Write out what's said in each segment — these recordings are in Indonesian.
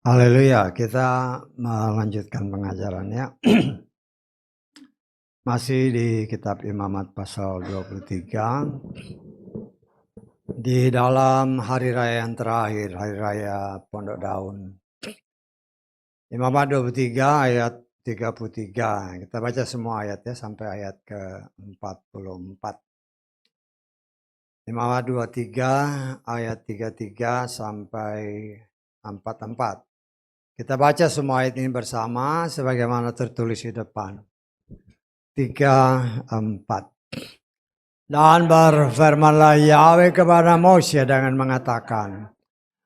Haleluya, kita melanjutkan pengajarannya. Masih di kitab Imamat pasal 23. Di dalam hari raya yang terakhir, hari raya Pondok Daun. Imamat 23 ayat 33. Kita baca semua ayatnya sampai ayat ke-44. Imamat 23 ayat 33 sampai 44. Kita baca semua ayat ini bersama sebagaimana tertulis di depan. 3, 4. Dan berfirmanlah Yahweh kepada Mose dengan mengatakan,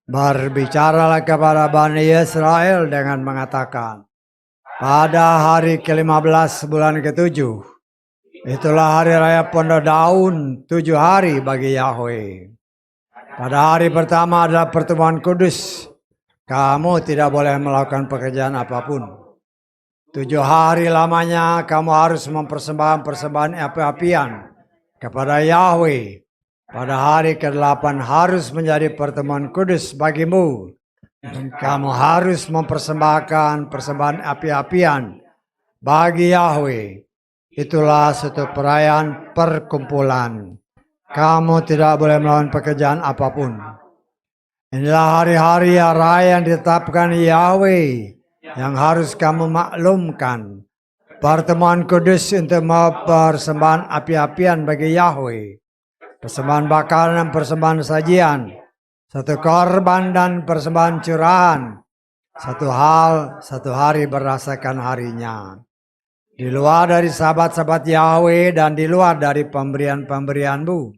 berbicaralah kepada Bani Israel dengan mengatakan, pada hari ke-15 bulan ke-7, itulah hari raya Pondok Daun, 7 hari bagi Yahweh. Pada hari pertama adalah pertemuan kudus. Kamu tidak boleh melakukan pekerjaan apapun. 7 hari lamanya kamu harus mempersembahkan persembahan api-apian kepada Yahweh. Pada hari ke-8 harus menjadi pertemuan kudus bagimu. Dan kamu harus mempersembahkan persembahan api-apian bagi Yahweh. Itulah suatu perayaan perkumpulan. Kamu tidak boleh melakukan pekerjaan apapun. Inilah hari-hari raya yang ditetapkan Yahweh yang harus kamu maklumkan. Pertemuan kudus untuk persembahan api-apian bagi Yahweh. Persembahan bakaran dan persembahan sajian. Satu korban dan persembahan curahan. Satu hari berdasarkan harinya. Di luar dari sahabat-sahabat Yahweh dan di luar dari pemberian-pemberianmu.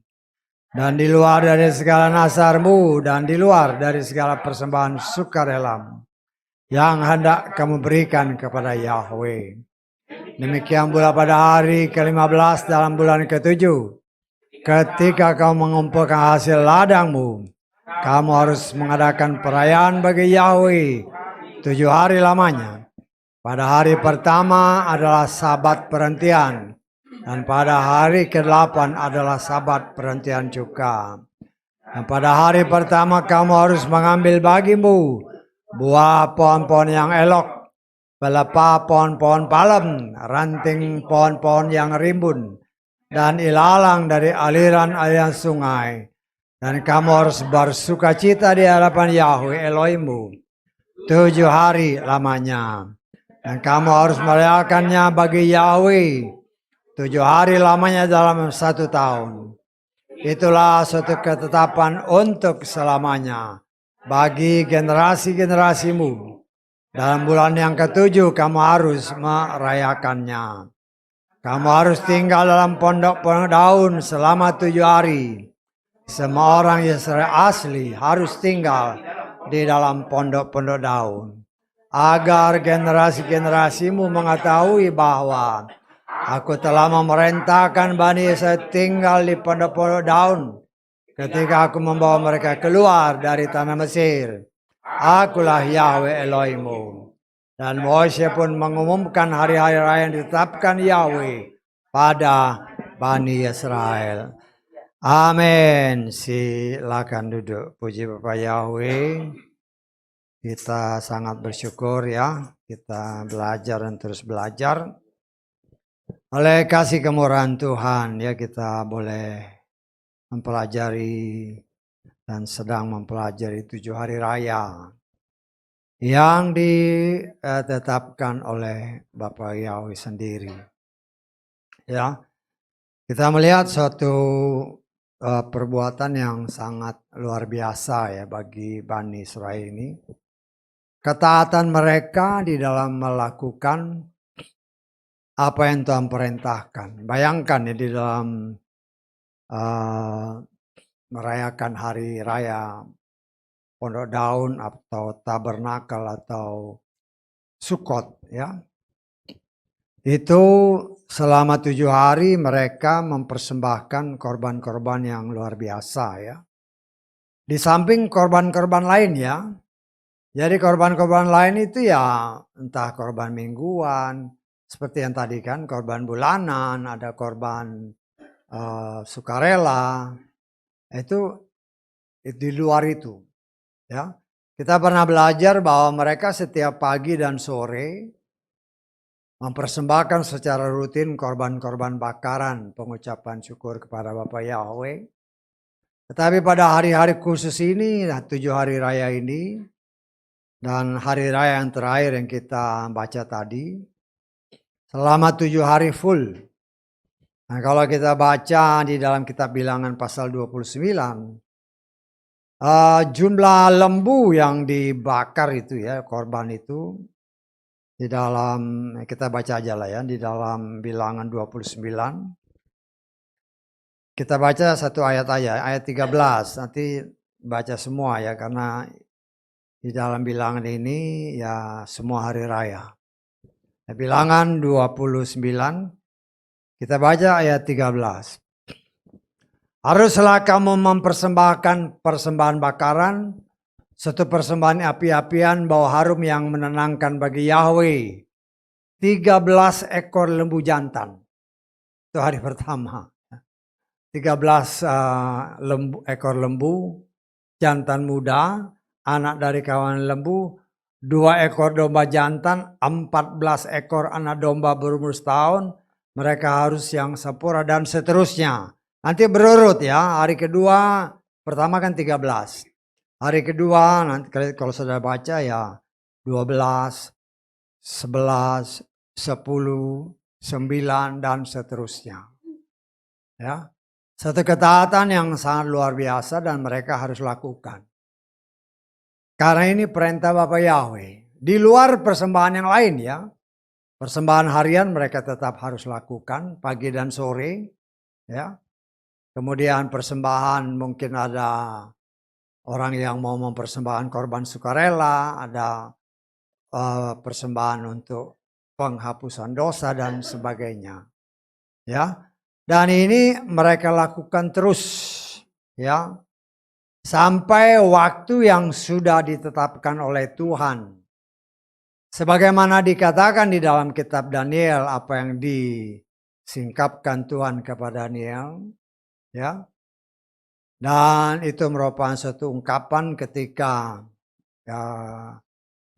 Dan di luar dari segala nasarmu, dan di luar dari segala persembahan sukarelamu yang hendak kamu berikan kepada Yahweh. Demikian pula pada hari ke-15 dalam bulan ke-7, ketika kamu mengumpulkan hasil ladangmu, kamu harus mengadakan perayaan bagi Yahweh 7 hari lamanya. Pada hari pertama adalah Sabat perhentian. Dan pada hari ke-8 adalah Sabat perhentian juga. Dan pada hari pertama kamu harus mengambil bagimu buah pohon-pohon yang elok, pelepah pohon-pohon palem, ranting pohon-pohon yang rimbun, dan ilalang dari aliran-aliran sungai. Dan kamu harus bersukacita di hadapan Yahweh Elohimmu 7 hari lamanya. Dan kamu harus merayakannya bagi Yahweh 7 hari lamanya dalam 1 tahun. Itulah suatu ketetapan untuk selamanya bagi generasi-generasimu. Dalam bulan yang ke-7 kamu harus merayakannya. Kamu harus tinggal dalam pondok daun selama 7 hari. Semua orang Israel asli harus tinggal di dalam pondok-pondok daun. Agar generasi-generasimu mengetahui bahwa aku telah memerintahkan Bani Israel tinggal di pondok-pondok daun ketika aku membawa mereka keluar dari tanah Mesir. Akulah Yahweh Elohimmu. Dan Mose pun mengumumkan hari-hari raya yang ditetapkan Yahweh pada Bani Israel. Amin. Silakan duduk. Puji Bapa Yahweh. Kita sangat bersyukur ya. Kita belajar dan terus belajar. Oleh kasih kemurahan Tuhan ya kita boleh mempelajari dan sedang mempelajari 7 hari raya yang ditetapkan oleh Bapa Yahweh sendiri. Ya, kita melihat suatu perbuatan yang sangat luar biasa ya bagi Bani Israel ini. Ketaatan mereka di dalam melakukan apa yang Tuhan perintahkan. Bayangkan ya di dalam merayakan hari raya Pondok Daun atau Tabernakel atau Sukot ya. Itu selama 7 hari mereka mempersembahkan korban-korban yang luar biasa ya. Di samping korban-korban lain ya. Jadi korban-korban lain itu ya entah korban mingguan, seperti yang tadi kan korban bulanan, ada korban sukarela. Itu di luar itu. Ya, kita pernah belajar bahwa mereka setiap pagi dan sore mempersembahkan secara rutin korban-korban bakaran pengucapan syukur kepada Bapa Yahweh. Tetapi pada hari-hari khusus ini, 7 hari raya ini, dan hari raya yang terakhir yang kita baca tadi, selama 7 hari full. Nah, kalau kita baca di dalam kitab Bilangan pasal 29, jumlah lembu yang dibakar itu ya, korban itu, di dalam, kita baca aja lah ya, di dalam Bilangan 29. Kita baca satu ayat aja, ayat 13. Nanti baca semua ya, karena di dalam Bilangan ini ya semua hari raya. Bilangan 29, kita baca ayat 13. Haruslah kamu mempersembahkan persembahan bakaran, satu persembahan api-apian bau harum yang menenangkan bagi Yahweh. 13 ekor lembu jantan. Itu hari pertama. 13 ekor lembu, jantan muda, anak dari kawanan lembu, 2 ekor domba jantan, 14 ekor anak domba berumur setahun, mereka harus yang sempurna dan seterusnya. Nanti berurut ya, hari kedua, pertama kan 13. Hari kedua, nanti kalau sudah baca ya 12, 11, 10, 9, dan seterusnya. Ya. Satu ketaatan yang sangat luar biasa dan mereka harus lakukan. Karena ini perintah Bapa Yahweh. Di luar persembahan yang lain ya. Persembahan harian mereka tetap harus lakukan pagi dan sore. Ya. Kemudian persembahan mungkin ada orang yang mau mempersembahkan korban sukarela. Ada persembahan untuk penghapusan dosa dan sebagainya. Ya. Dan ini mereka lakukan terus ya sampai waktu yang sudah ditetapkan oleh Tuhan. Sebagaimana dikatakan di dalam kitab Daniel, apa yang disingkapkan Tuhan kepada Daniel ya. Dan itu merupakan suatu ungkapan ketika ya,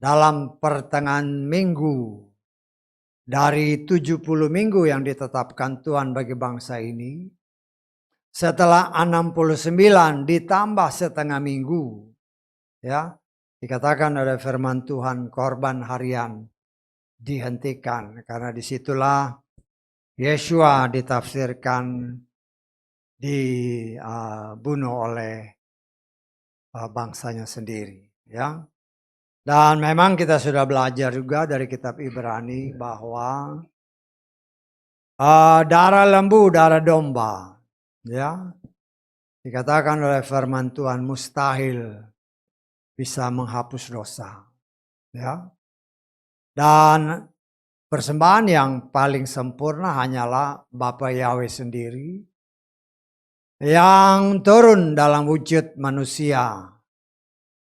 dalam pertengahan minggu dari 70 minggu yang ditetapkan Tuhan bagi bangsa ini, setelah 69 ditambah setengah minggu, ya dikatakan oleh firman Tuhan korban harian dihentikan. Karena disitulah Yeshua ditafsirkan dibunuh oleh bangsanya sendiri. Ya. Dan memang kita sudah belajar juga dari kitab Ibrani bahwa darah lembu, darah domba, ya dikatakan oleh firman Tuhan mustahil bisa menghapus dosa. Ya. Dan persembahan yang paling sempurna hanyalah Bapa Yahweh sendiri yang turun dalam wujud manusia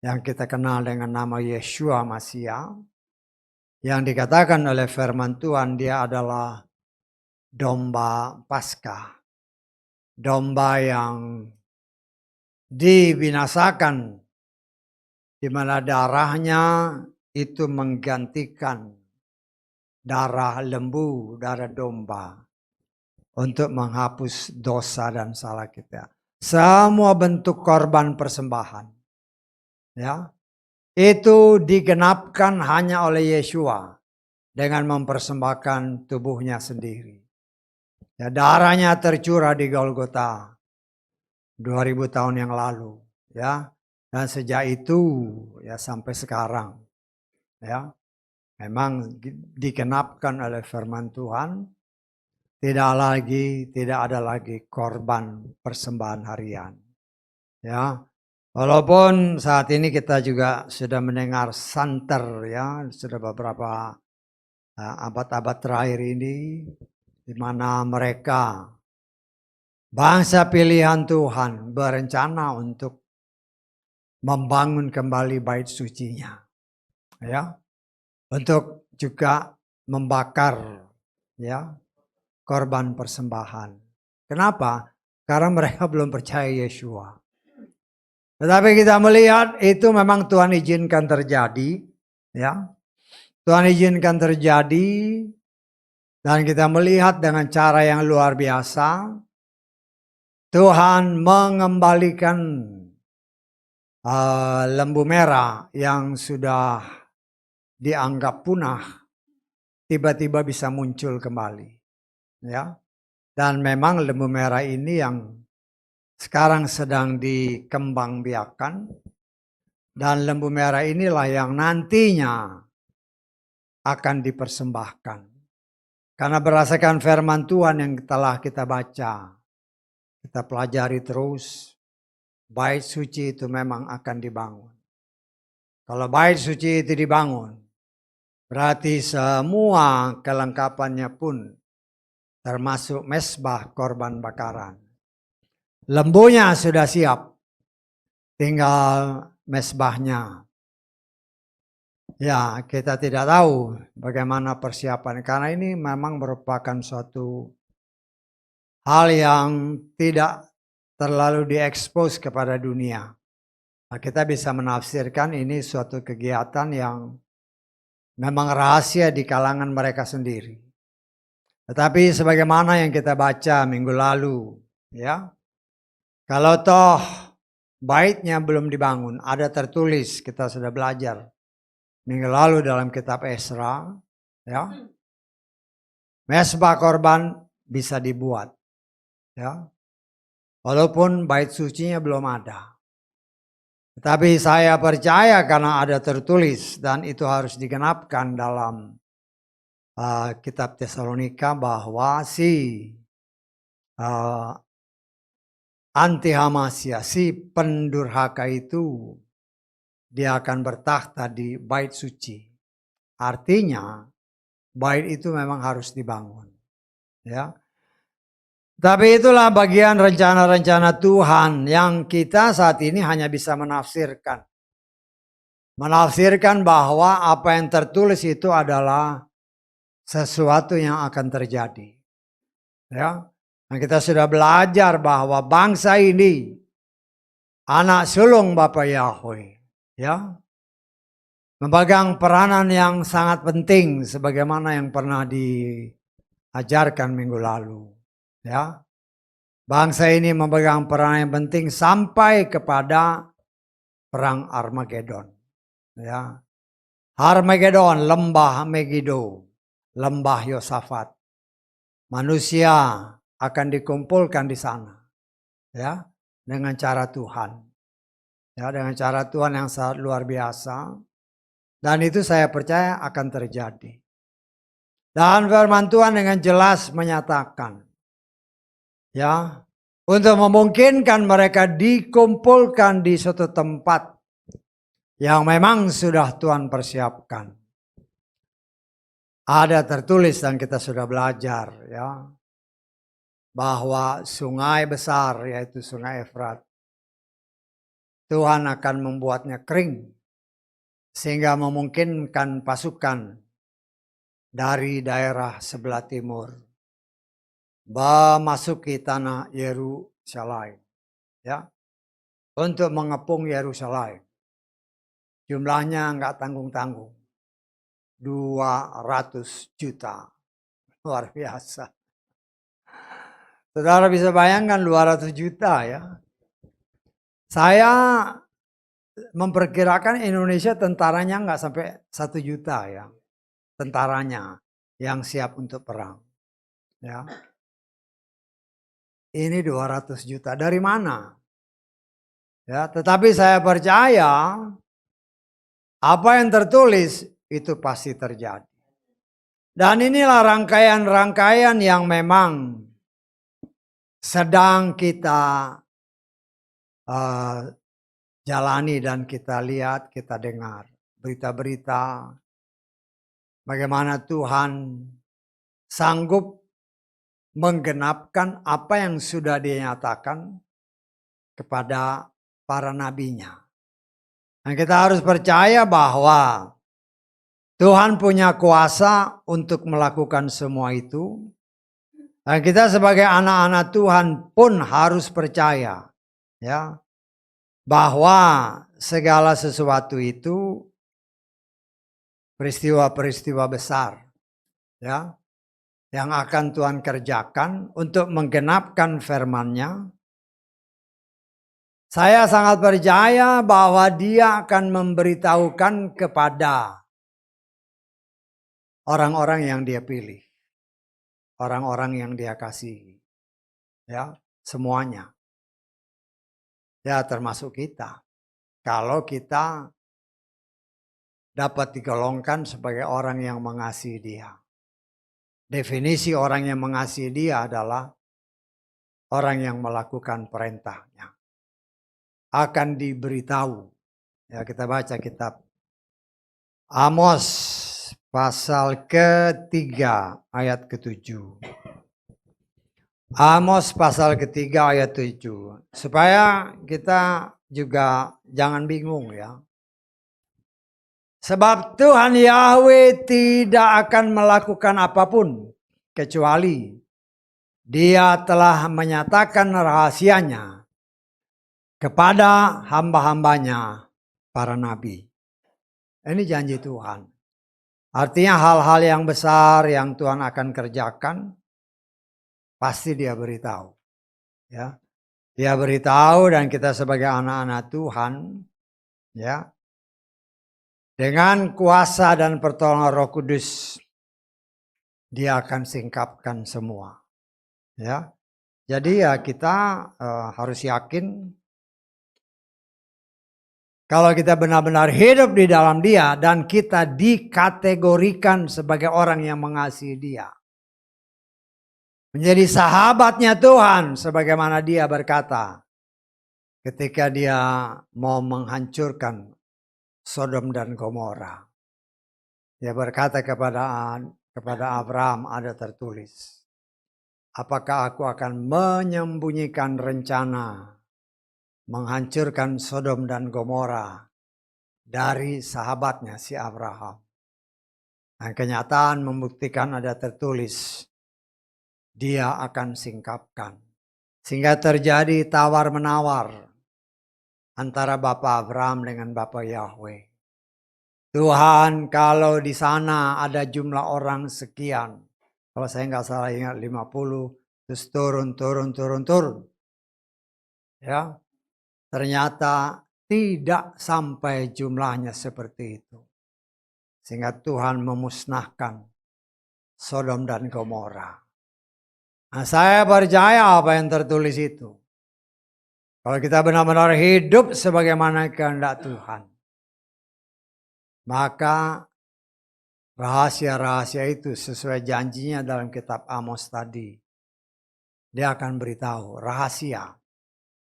yang kita kenal dengan nama Yeshua Masia, yang dikatakan oleh firman Tuhan dia adalah domba Paskah, domba yang dibinasakan, di mana darahnya itu menggantikan darah lembu, darah domba untuk menghapus dosa dan salah kita. Semua bentuk korban persembahan, ya, itu digenapkan hanya oleh Yeshua dengan mempersembahkan tubuhnya sendiri. Ya, darahnya tercurah di Golgota 2000 tahun yang lalu, ya. Dan sejak itu ya sampai sekarang, ya, memang digenapkan oleh firman Tuhan, tidak ada lagi korban persembahan harian. Ya. Walaupun saat ini kita juga sudah mendengar santer ya, sudah beberapa abad-abad terakhir ini di mana mereka bangsa pilihan Tuhan berencana untuk membangun kembali bait sucinya. Ya. Untuk juga membakar ya korban persembahan. Kenapa? Karena mereka belum percaya Yeshua. Tetapi kita melihat itu memang Tuhan izinkan terjadi, ya. Tuhan izinkan terjadi dan kita melihat dengan cara yang luar biasa Tuhan mengembalikan lembu merah yang sudah dianggap punah tiba-tiba bisa muncul kembali, ya. Dan memang lembu merah ini yang sekarang sedang dikembangbiakan dan lembu merah inilah yang nantinya akan dipersembahkan. Karena berdasarkan firman Tuhan yang telah kita baca, kita pelajari terus, bait suci itu memang akan dibangun. Kalau bait suci itu dibangun, berarti semua kelengkapannya pun termasuk mezbah korban bakaran. Lembunya sudah siap, tinggal mezbahnya. Ya, kita tidak tahu bagaimana persiapan karena ini memang merupakan suatu hal yang tidak terlalu diekspos kepada dunia. Nah, kita bisa menafsirkan ini suatu kegiatan yang memang rahasia di kalangan mereka sendiri. Tetapi sebagaimana yang kita baca minggu lalu, ya, kalau toh baitnya belum dibangun, ada tertulis, kita sudah belajar minggu lalu dalam kitab Esra, ya, mezbah korban bisa dibuat, ya, walaupun bait sucinya belum ada. Tetapi saya percaya karena ada tertulis dan itu harus digenapkan dalam kitab Tesalonika bahwa si anti-Hamasya, si pendurhaka itu dia akan bertakhta di bait suci. Artinya bait itu memang harus dibangun, ya. Tapi itulah bagian rencana-rencana Tuhan yang kita saat ini hanya bisa menafsirkan. Menafsirkan bahwa apa yang tertulis itu adalah sesuatu yang akan terjadi. Ya. Dan kita sudah belajar bahwa bangsa ini anak sulung Bapa Yahweh, ya. Memegang peranan yang sangat penting sebagaimana yang pernah diajarkan minggu lalu, ya. Bangsa ini memegang peranan yang penting sampai kepada perang Armageddon, ya. Armageddon, lembah Megiddo, lembah Yosafat. Manusia akan dikumpulkan di sana, ya, dengan cara Tuhan, ya, dengan cara Tuhan yang sangat luar biasa, dan itu saya percaya akan terjadi. Dan firman Tuhan dengan jelas menyatakan, ya, untuk memungkinkan mereka dikumpulkan di suatu tempat yang memang sudah Tuhan persiapkan. Ada tertulis dan kita sudah belajar, ya, bahwa sungai besar yaitu sungai Efrat, Tuhan akan membuatnya kering sehingga memungkinkan pasukan dari daerah sebelah timur memasuki tanah Yerusalem, ya, untuk mengepung Yerusalem. Jumlahnya enggak tanggung-tanggung, 200 juta, luar biasa. Saudara bisa bayangkan 200 juta, ya. Saya memperkirakan Indonesia tentaranya enggak sampai 1 juta, ya. Tentaranya yang siap untuk perang, ya. Ini 200 juta dari mana? Ya, tetapi saya percaya apa yang tertulis itu pasti terjadi. Dan inilah rangkaian-rangkaian yang memang sedang kita jalani dan kita lihat, kita dengar berita-berita bagaimana Tuhan sanggup menggenapkan apa yang sudah dinyatakan kepada para nabinya. Dan kita harus percaya bahwa Tuhan punya kuasa untuk melakukan semua itu. Dan kita sebagai anak-anak Tuhan pun harus percaya, ya, bahwa segala sesuatu itu peristiwa-peristiwa besar, ya, yang akan Tuhan kerjakan untuk menggenapkan firman-Nya. Saya sangat percaya bahwa Dia akan memberitahukan kepada orang-orang yang Dia pilih, orang-orang yang Dia kasihi, ya, semuanya. Ya, termasuk kita. Kalau kita dapat digolongkan sebagai orang yang mengasihi Dia. Definisi orang yang mengasihi Dia adalah orang yang melakukan perintah-Nya. Akan diberitahu. Ya, kita baca kitab Amos pasal ketiga ayat ke-7. Amos pasal ketiga ayat 7. Supaya kita juga jangan bingung ya. Sebab Tuhan Yahweh tidak akan melakukan apapun kecuali Dia telah menyatakan rahasianya kepada hamba-hambanya para nabi. Ini janji Tuhan. Artinya hal-hal yang besar yang Tuhan akan kerjakan pasti Dia beritahu. Ya. Dia beritahu dan kita sebagai anak-anak Tuhan, ya, dengan kuasa dan pertolongan Roh Kudus, Dia akan singkapkan semua. Ya, jadi ya kita harus yakin kalau kita benar-benar hidup di dalam Dia dan kita dikategorikan sebagai orang yang mengasihi Dia, menjadi sahabatnya Tuhan, sebagaimana Dia berkata ketika Dia mau menghancurkan Sodom dan Gomora. Dia berkata kepada Abraham, ada tertulis, apakah aku akan menyembunyikan rencana menghancurkan Sodom dan Gomora dari sahabatnya si Abraham. Dan kenyataan membuktikan ada tertulis, Dia akan singkapkan. Sehingga terjadi tawar-menawar antara Bapak Abraham dengan Bapak Yahweh. Tuhan, kalau di sana ada jumlah orang sekian, kalau saya nggak salah ingat 50, terus turun. Ya, ternyata tidak sampai jumlahnya seperti itu. Sehingga Tuhan memusnahkan Sodom dan Gomora. Nah, saya percaya apa yang tertulis itu. Kalau kita benar-benar hidup sebagaimana kehendak Tuhan, maka rahasia-rahasia itu sesuai janjinya dalam kitab Amos tadi. Dia akan beritahu rahasia.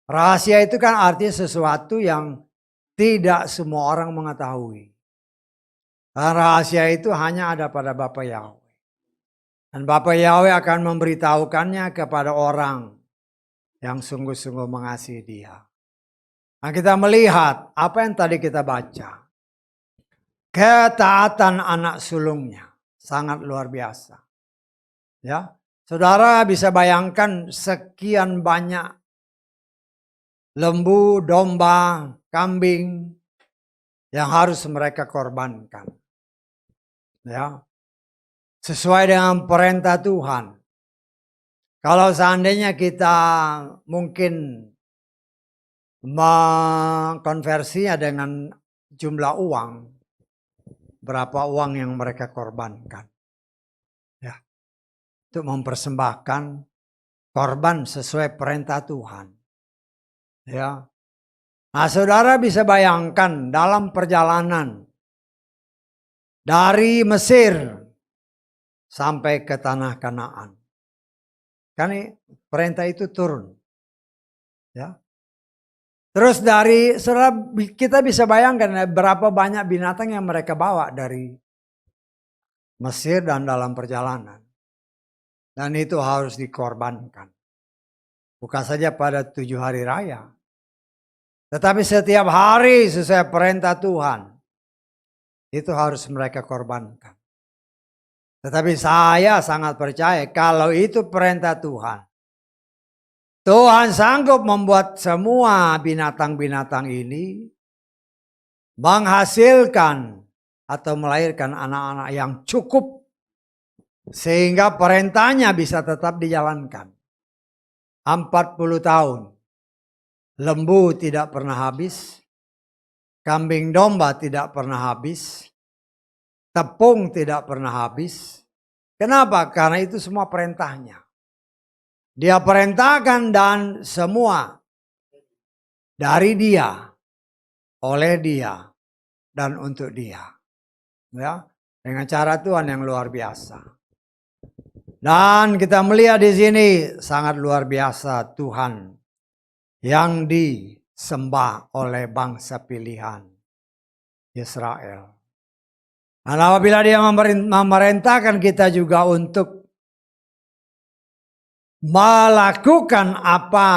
Rahasia itu kan artinya sesuatu yang tidak semua orang mengetahui. Dan rahasia itu hanya ada pada Bapa Yahweh. Dan Bapa Yahweh akan memberitahukannya kepada orang yang sungguh-sungguh mengasihi Dia. Nah, kita melihat apa yang tadi kita baca. Ketaatan anak sulungnya sangat luar biasa. Ya, saudara bisa bayangkan sekian banyak lembu, domba, kambing yang harus mereka korbankan. Ya, sesuai dengan perintah Tuhan. Kalau seandainya kita mungkin mengkonversinya dengan jumlah uang, berapa uang yang mereka korbankan, ya, untuk mempersembahkan korban sesuai perintah Tuhan, ya. Nah, saudara bisa bayangkan dalam perjalanan dari Mesir sampai ke tanah Kanaan, kan perintah itu turun, ya. Terus dari saudara kita bisa bayangkan berapa banyak binatang yang mereka bawa dari Mesir dan dalam perjalanan. Dan itu harus dikorbankan. Bukan saja pada 7 hari raya. Tetapi setiap hari sesuai perintah Tuhan. Itu harus mereka korbankan. Tetapi saya sangat percaya kalau itu perintah Tuhan. Tuhan sanggup membuat semua binatang-binatang ini menghasilkan atau melahirkan anak-anak yang cukup sehingga perintahnya bisa tetap dijalankan. 40 tahun. Lembu tidak pernah habis. Kambing domba tidak pernah habis. Tepung tidak pernah habis. Kenapa? Karena itu semua perintahnya. Dia perintahkan dan semua dari dia, oleh dia, dan untuk dia. Ya, dengan cara Tuhan yang luar biasa. Dan kita melihat di sini sangat luar biasa Tuhan yang disembah oleh bangsa pilihan Israel. Dan apabila dia memerintahkan kita juga untuk melakukan apa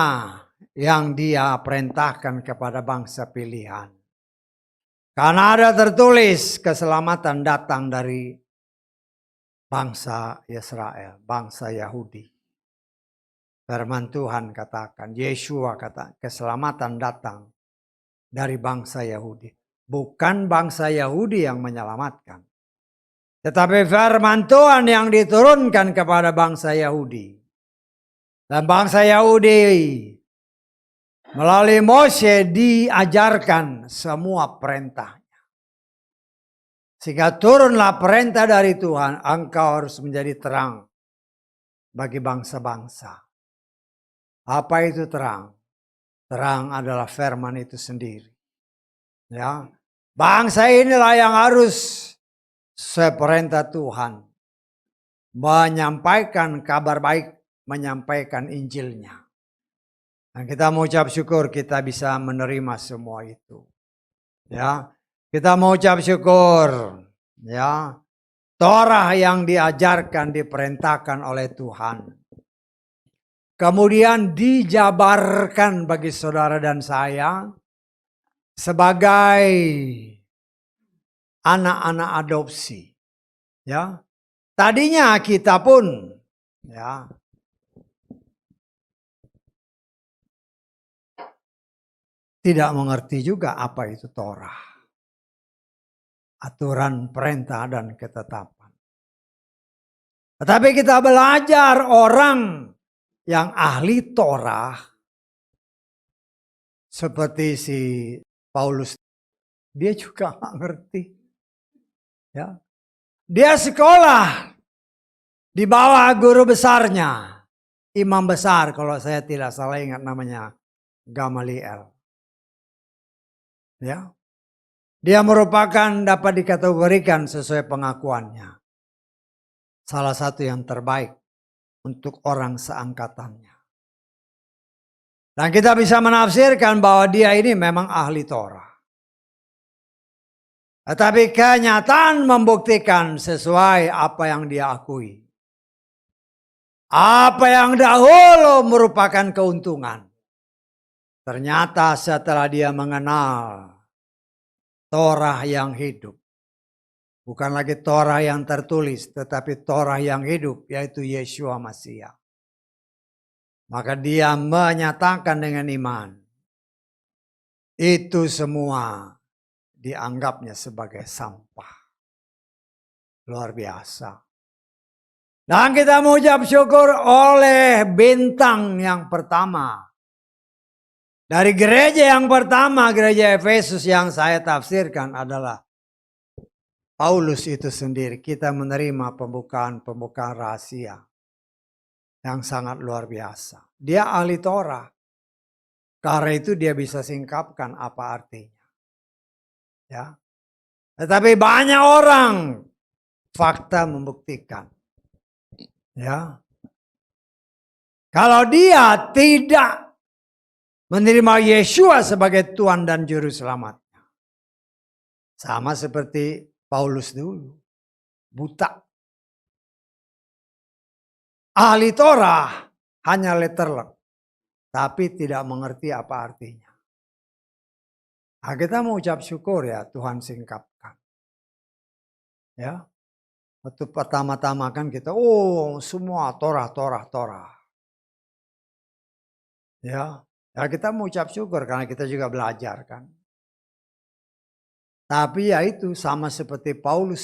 yang dia perintahkan kepada bangsa pilihan. Karena ada tertulis keselamatan datang dari bangsa Israel, bangsa Yahudi. Firman Tuhan katakan, Yeshua kata, keselamatan datang dari bangsa Yahudi. Bukan bangsa Yahudi yang menyelamatkan. Tetapi firman Tuhan yang diturunkan kepada bangsa Yahudi. Dan bangsa Yahudi melalui Mose diajarkan semua perintahnya. Sehingga turunlah perintah dari Tuhan, engkau harus menjadi terang bagi bangsa-bangsa. Apa itu terang? Terang adalah firman itu sendiri. Ya, bangsa inilah yang harus seperintah Tuhan menyampaikan kabar baik, menyampaikan Injilnya. Dan kita mengucap syukur kita bisa menerima semua itu. Ya, kita mengucap syukur. Ya, Torah yang diajarkan, diperintahkan oleh Tuhan. Kemudian dijabarkan bagi saudara dan saya sebagai anak-anak adopsi. Ya, tadinya kita pun ya tidak mengerti juga apa itu Torah. Aturan, perintah, dan ketetapan. Tetapi kita belajar orang yang ahli Torah seperti si Paulus, dia juga nggak ngerti. Ya, dia sekolah di bawah guru besarnya, imam besar kalau saya tidak salah ingat namanya Gamaliel. Ya, dia merupakan dapat dikategorikan sesuai pengakuannya salah satu yang terbaik untuk orang seangkatannya. Dan kita bisa menafsirkan bahwa dia ini memang ahli Torah. Tetapi kenyataan membuktikan sesuai apa yang dia akui. Apa yang dahulu merupakan keuntungan. Ternyata setelah dia mengenal Torah yang hidup. Bukan lagi Torah yang tertulis, tetapi Torah yang hidup, yaitu Yeshua Mashiach. Maka dia menyatakan dengan iman. Itu semua dianggapnya sebagai sampah. Luar biasa. Dan kita mengucap syukur oleh bintang yang pertama. Dari gereja yang pertama, gereja Efesus yang saya tafsirkan adalah Paulus itu sendiri. Kita menerima pembukaan rahasia yang sangat luar biasa. Dia ahli Torah. Karena itu dia bisa singkapkan apa artinya. Ya. Tetapi banyak orang fakta membuktikan. Ya. Kalau dia tidak menerima Yeshua sebagai Tuhan dan Juru Selamatnya. Sama seperti Paulus dulu. Buta. Ahli Torah hanya letterlek. Tapi tidak mengerti apa artinya. Nah, kita mau ucap syukur ya Tuhan singkapkan. Ya. Waktu pertama-tama kan kita, semua Torah. Ya, ya kita mau ucap syukur karena kita juga belajar kan. Tapi ya itu sama seperti Paulus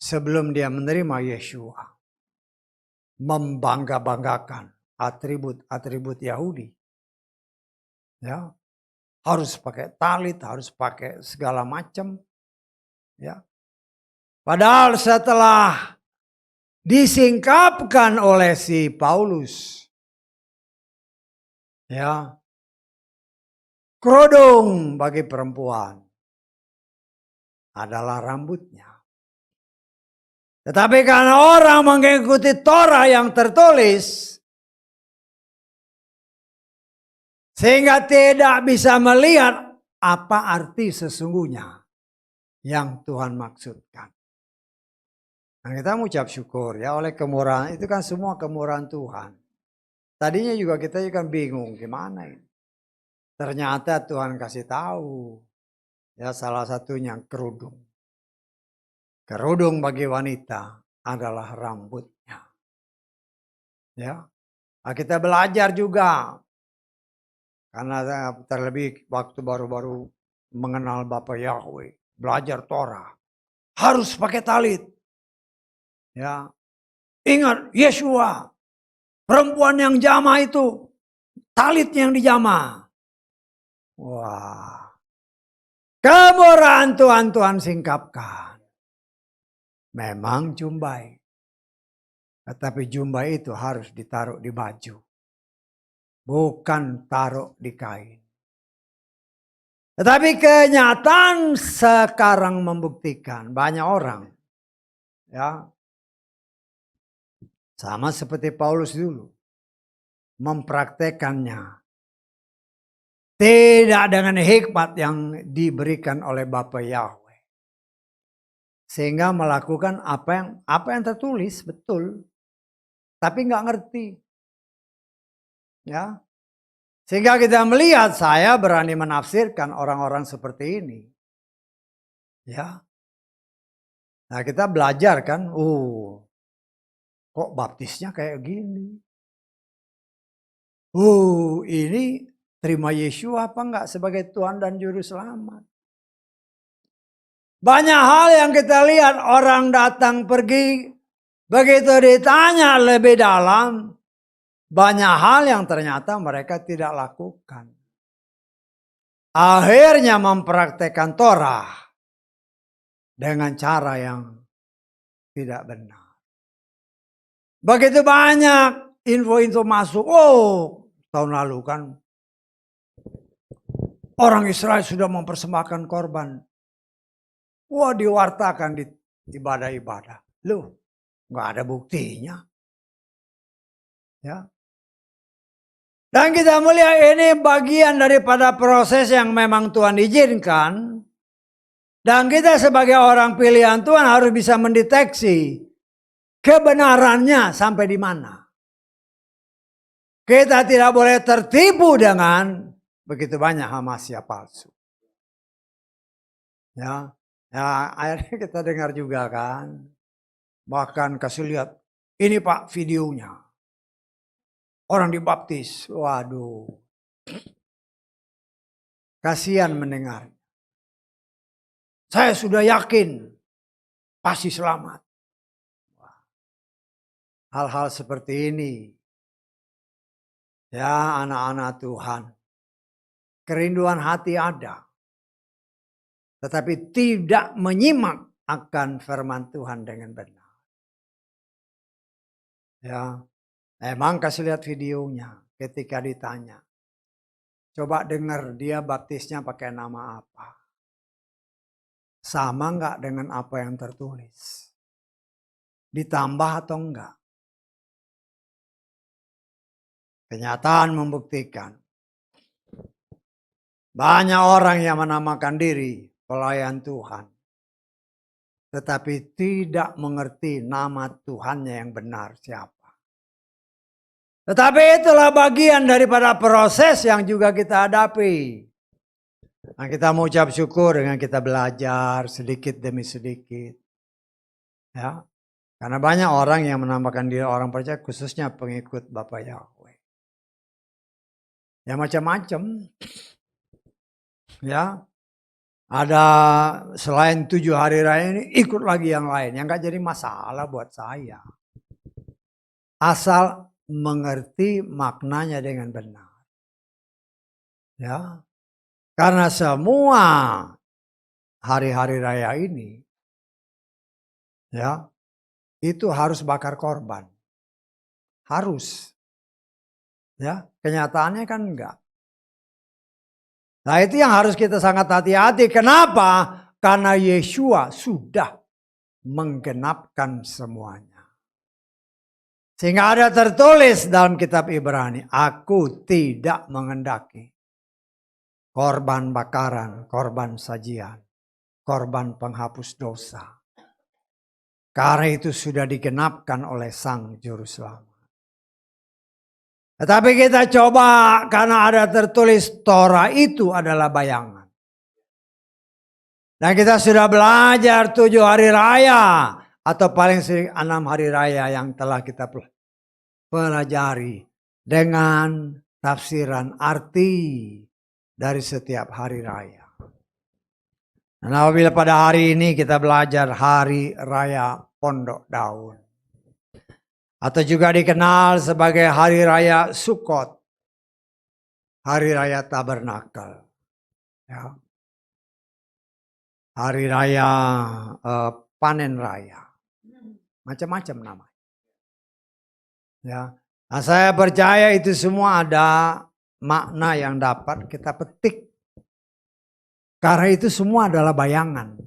sebelum dia menerima Yeshua. Membangga-banggakan atribut-atribut Yahudi. Ya, harus pakai talit, harus pakai segala macam. Ya. Padahal setelah disingkapkan oleh si Paulus, ya, kerudung bagi perempuan adalah rambutnya. Tetapi karena orang mengikuti Torah yang tertulis, sehingga tidak bisa melihat apa arti sesungguhnya yang Tuhan maksudkan. Nah, kita mengucap syukur ya oleh kemurahan, itu kan semua kemurahan Tuhan. Tadinya juga kita juga bingung gimana ini. Ternyata Tuhan kasih tahu. Ya salah satunya kerudung. Kerudung bagi wanita adalah rambutnya. Ya. Nah, kita belajar juga. Karena terlebih waktu baru-baru mengenal Bapa Yahweh. Belajar Torah. Harus pakai talit. Ya. Ingat Yeshua. Perempuan yang jama itu. Talit yang dijama. Wah. Kemurahan Tuhan singkapkan. Memang jumbai. Tetapi jumbai itu harus ditaruh di baju. Bukan taruh di kain. Tetapi kenyataan sekarang membuktikan banyak orang. Ya. Sama seperti Paulus dulu. Mempraktekannya. Tidak dengan hikmat yang diberikan oleh Bapa Yahweh. Sehingga melakukan apa yang tertulis betul. Tapi nggak ngerti. Ya. Sehingga kita melihat saya berani menafsirkan orang-orang seperti ini. Ya. Nah kita belajar kan. Kok baptisnya kayak gini? Ini terima Yesus apa enggak sebagai Tuhan dan Juru Selamat? Banyak hal yang kita lihat orang datang pergi. Begitu ditanya lebih dalam. Banyak hal yang ternyata mereka tidak lakukan. Akhirnya mempraktekkan Torah. Dengan cara yang tidak benar. Begitu banyak info-info masuk. Tahun lalu kan. Orang Israel sudah mempersembahkan korban. Wah diwartakan di ibadah-ibadah. Loh, nggak ada buktinya. Ya. Dan kita melihat ini bagian daripada proses yang memang Tuhan izinkan. Dan kita sebagai orang pilihan Tuhan harus bisa mendeteksi kebenarannya sampai di mana. Kita tidak boleh tertipu dengan begitu banyak hamasya palsu. Ya, akhirnya kita dengar juga kan. Bahkan kasih lihat, ini Pak videonya. Orang dibaptis, waduh. Kasihan mendengar. Saya sudah yakin pasti selamat. Hal-hal seperti ini. Ya anak-anak Tuhan. Kerinduan hati ada. Tetapi tidak menyimak akan firman Tuhan dengan benar. Ya, emang kasih lihat videonya ketika ditanya. Coba dengar dia baptisnya pakai nama apa. Sama enggak dengan apa yang tertulis? Ditambah atau enggak? Kenyataan membuktikan. Banyak orang yang menamakan diri pelayan Tuhan. Tetapi tidak mengerti nama Tuhannya yang benar siapa. Tetapi itulah bagian daripada proses yang juga kita hadapi. Nah, kita mau ucap syukur dengan kita belajar sedikit demi sedikit. Ya. Karena banyak orang yang menamakan diri orang percaya khususnya pengikut Bapa Yahweh. Ya macam-macam. Ya, ada selain 7 hari raya ini ikut lagi yang lain. Yang gak jadi masalah buat saya. Asal mengerti maknanya dengan benar. Ya, karena semua hari-hari raya ini, ya, itu harus bakar korban. Harus. Ya, kenyataannya kan enggak. Nah, itu yang harus kita sangat hati-hati. Kenapa? Karena Yeshua sudah menggenapkan semuanya. Sehingga ada tertulis dalam kitab Ibrani, aku tidak mengendaki korban bakaran, korban sajian, korban penghapus dosa. Karena itu sudah digenapkan oleh Sang Juru Selamat. Tetapi kita coba, karena ada tertulis Torah itu adalah bayangan. Dan kita sudah belajar 7 hari raya. Atau paling sering 6 hari raya yang telah kita pelajari. Dengan tafsiran arti dari setiap hari raya. Dan apabila pada hari ini kita belajar hari raya Pondok Daun. Atau juga dikenal sebagai hari raya Sukot. Hari raya Tabernakel. Ya. Hari raya panen raya. Macam-macam nama. Ya. Nah, saya percaya itu semua ada makna yang dapat kita petik. Karena itu semua adalah bayangan.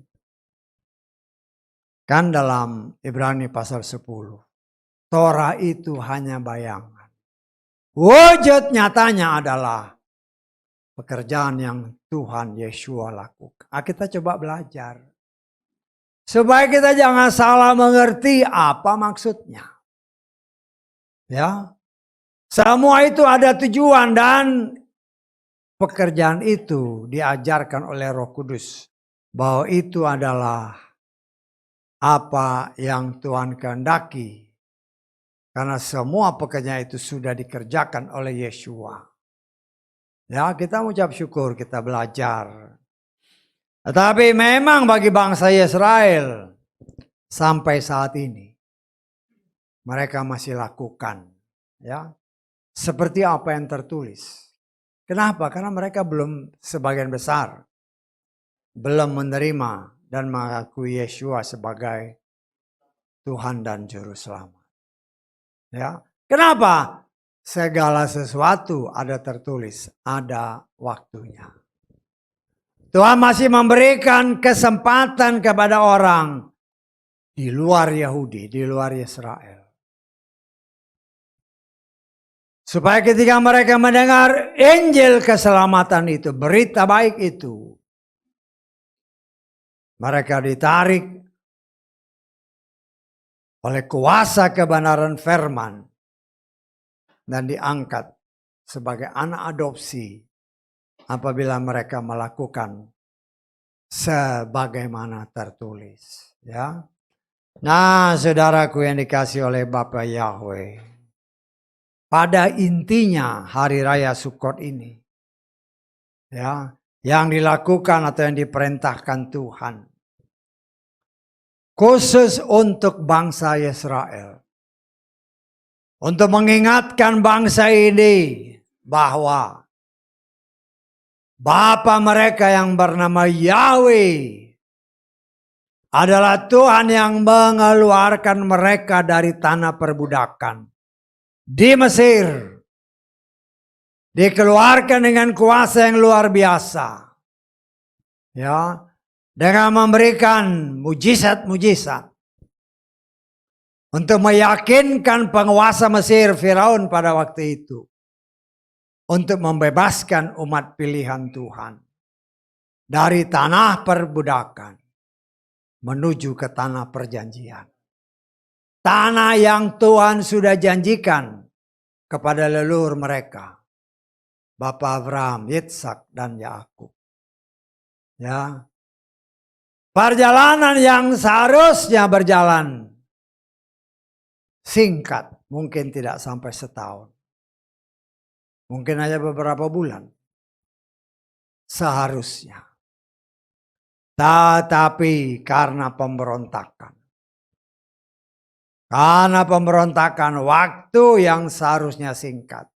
Kan dalam Ibrani pasal 10. Torah itu hanya bayangan. Wujud nyatanya adalah pekerjaan yang Tuhan Yeshua lakukan. Kita coba belajar. Supaya kita jangan salah mengerti apa maksudnya. Ya. Semua itu ada tujuan dan pekerjaan itu diajarkan oleh Roh Kudus. Bahwa itu adalah apa yang Tuhan kehendaki. Karena semua pekerjaan itu sudah dikerjakan oleh Yeshua. Ya, kita mengucap syukur, kita belajar. Tetapi memang bagi bangsa Israel sampai saat ini mereka masih lakukan, ya, seperti apa yang tertulis. Kenapa? Karena mereka belum sebagian besar belum menerima dan mengakui Yeshua sebagai Tuhan dan Juru Selamat. Ya, kenapa? Segala sesuatu ada tertulis, ada waktunya. Tuhan masih memberikan kesempatan kepada orang di luar Yahudi, di luar Israel. Supaya ketika mereka mendengar Injil keselamatan itu, berita baik itu, mereka ditarik oleh kuasa kebenaran firman dan diangkat sebagai anak adopsi apabila mereka melakukan sebagaimana tertulis, ya. Nah, saudaraku yang dikasih oleh Bapa Yahweh, pada intinya hari raya Sukot ini, ya, yang dilakukan atau yang diperintahkan Tuhan khusus untuk bangsa Israel. Untuk mengingatkan bangsa ini bahwa Bapa mereka yang bernama Yahweh adalah Tuhan yang mengeluarkan mereka dari tanah perbudakan di Mesir. Dikeluarkan dengan kuasa yang luar biasa. Ya, dengan memberikan mujizat-mujizat untuk meyakinkan penguasa Mesir Firaun pada waktu itu untuk membebaskan umat pilihan Tuhan dari tanah perbudakan menuju ke tanah perjanjian. Tanah yang Tuhan sudah janjikan kepada leluhur mereka, Bapak Abraham, Yitzhak, dan Yakub. Ya, perjalanan yang seharusnya berjalan singkat, mungkin tidak sampai setahun. Mungkin hanya beberapa bulan. Seharusnya. Tetapi karena pemberontakan. Karena pemberontakan waktu yang seharusnya singkat.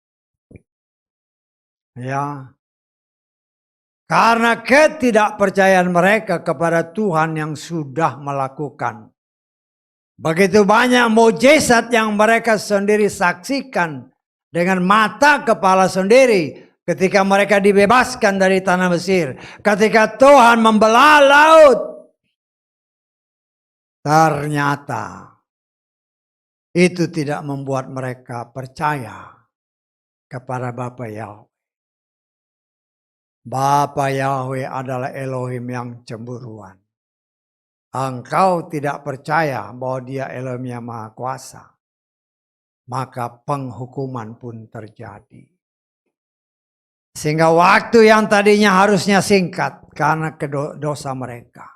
Ya. Karena ketidakpercayaan mereka kepada Tuhan yang sudah melakukan. Begitu banyak mukjizat yang mereka sendiri saksikan dengan mata kepala sendiri ketika mereka dibebaskan dari tanah Mesir. Ketika Tuhan membelah laut. Ternyata itu tidak membuat mereka percaya kepada Bapa Yahweh. Bapa Yahweh adalah Elohim yang cemburuan. Engkau tidak percaya bahwa Dia Elohim yang Maha Kuasa, maka penghukuman pun terjadi. Sehingga waktu yang tadinya harusnya singkat karena dosa mereka,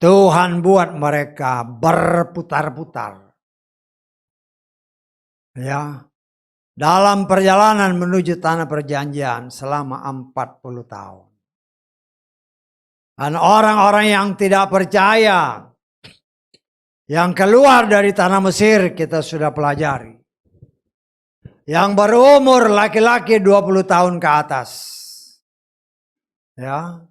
Tuhan buat mereka berputar-putar. Ya, dalam perjalanan menuju tanah perjanjian selama 40 tahun. Dan orang-orang yang tidak percaya, yang keluar dari tanah Mesir kita sudah pelajari. Yang berumur laki-laki 20 tahun ke atas. Ya.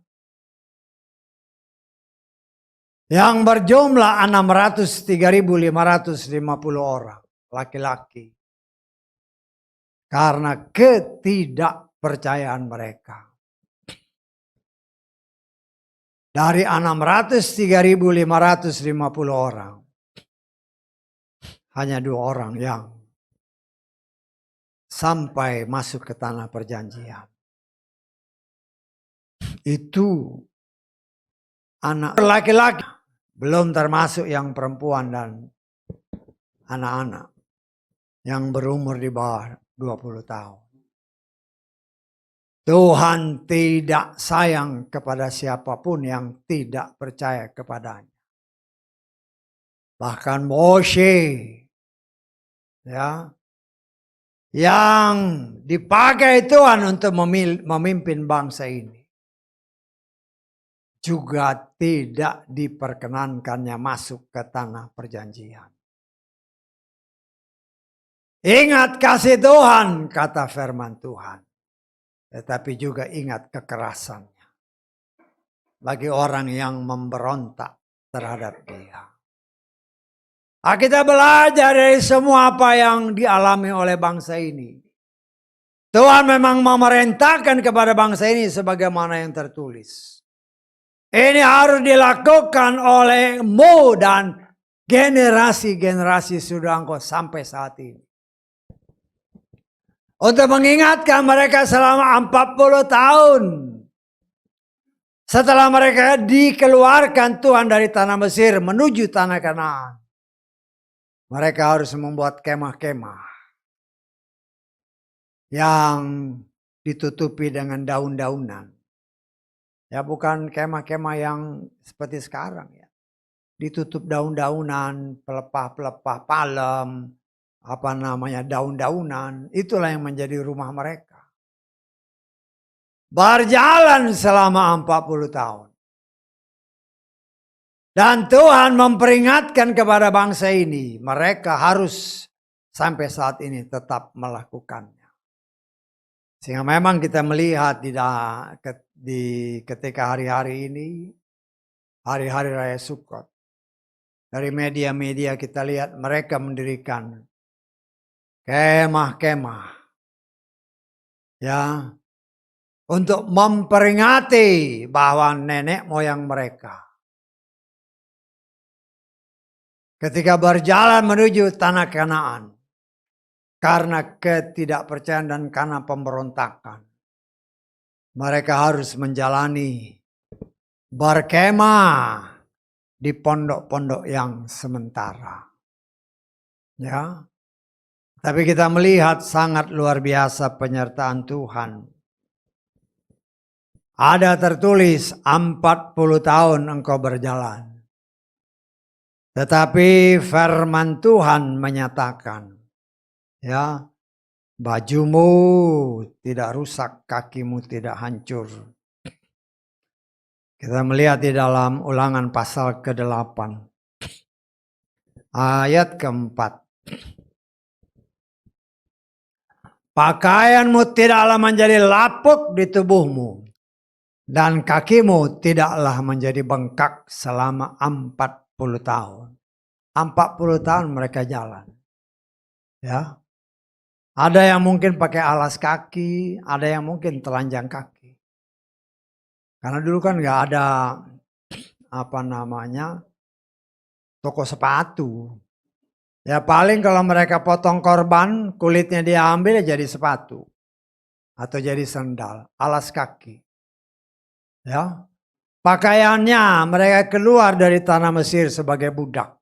Yang berjumlah 603.550 orang laki-laki. Karena ketidakpercayaan mereka. Dari 603.550 orang. Hanya 2 orang yang sampai masuk ke tanah perjanjian. Itu anak laki-laki. Belum termasuk yang perempuan dan anak-anak. Yang berumur di bawah 20 tahun. Tuhan tidak sayang kepada siapapun yang tidak percaya kepadanya. Bahkan Moshe, ya, yang dipakai Tuhan untuk memimpin bangsa ini, juga tidak diperkenankannya masuk ke tanah perjanjian. Ingat kasih Tuhan, kata firman Tuhan. Tetapi juga ingat kekerasannya. Bagi orang yang memberontak terhadap Dia. Kita belajar dari semua apa yang dialami oleh bangsa ini. Tuhan memang memerintahkan kepada bangsa ini sebagaimana yang tertulis. Ini harus dilakukan olehmu dan generasi-generasi sudah engkau sampai saat ini. Untuk mengingatkan mereka selama 40 tahun. Setelah mereka dikeluarkan Tuhan dari tanah Mesir menuju tanah Kanaan. Mereka harus membuat kemah-kemah. Yang ditutupi dengan daun-daunan. Ya bukan kemah-kemah yang seperti sekarang ya. Ditutup daun-daunan, pelepah-pelepah palem. Apa namanya daun-daunan, itulah yang menjadi rumah mereka. Berjalan selama 40 tahun. Dan Tuhan memperingatkan kepada bangsa ini, mereka harus sampai saat ini tetap melakukannya. Sehingga memang kita melihat di ketika hari-hari ini, hari-hari Raya Sukkot. Dari media-media kita lihat mereka mendirikan kemah-kemah ya untuk memperingati bahwa nenek moyang mereka ketika berjalan menuju tanah Kanaan karena ketidakpercayaan dan karena pemberontakan mereka harus menjalani berkemah di pondok-pondok yang sementara ya. Tapi kita melihat sangat luar biasa penyertaan Tuhan. Ada tertulis 40 tahun engkau berjalan. Tetapi firman Tuhan menyatakan. Ya, bajumu tidak rusak, kakimu tidak hancur. Kita melihat di dalam Ulangan pasal ke-8, ayat ke-4. Pakaianmu tidaklah menjadi lapuk di tubuhmu, dan kakimu tidaklah menjadi bengkak selama 40 tahun. 40 tahun mereka jalan. Ya. Ada yang mungkin pakai alas kaki, ada yang mungkin telanjang kaki. Karena dulu kan nggak ada toko sepatu. Ya paling kalau mereka potong korban, kulitnya dia ambil jadi sepatu. Atau jadi sandal, alas kaki. Ya. Pakaiannya mereka keluar dari tanah Mesir sebagai budak.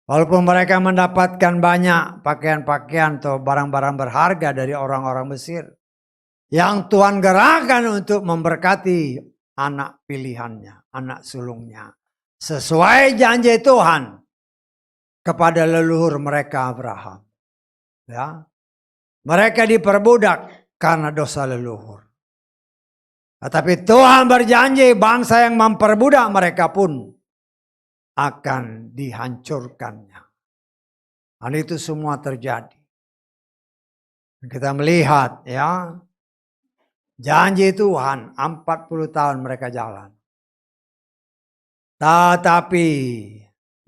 Walaupun mereka mendapatkan banyak pakaian-pakaian atau barang-barang berharga dari orang-orang Mesir. Yang Tuhan gerakkan untuk memberkati anak pilihannya, anak sulungnya. Sesuai janji Tuhan kepada leluhur mereka Abraham. Ya. Mereka diperbudak karena dosa leluhur. Tetapi Tuhan berjanji bangsa yang memperbudak mereka pun akan dihancurkannya. Dan itu semua terjadi. Kita melihat ya, janji Tuhan 40 tahun mereka jalan. Tetapi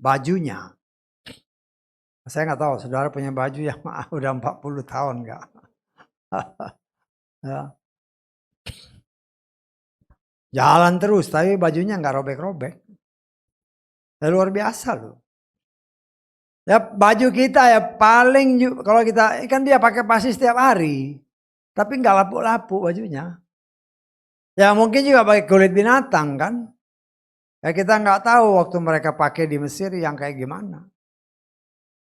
bajunya, saya nggak tahu saudara punya baju yang udah 40 tahun nggak? Ya. Jalan terus tapi bajunya nggak robek-robek. Ya, luar biasa loh. Ya baju kita ya paling kalau kita kan dia pakai pasti setiap hari. Tapi nggak lapuk-lapuk bajunya. Ya mungkin juga pakai kulit binatang kan. Ya kita nggak tahu waktu mereka pakai di Mesir yang kayak gimana.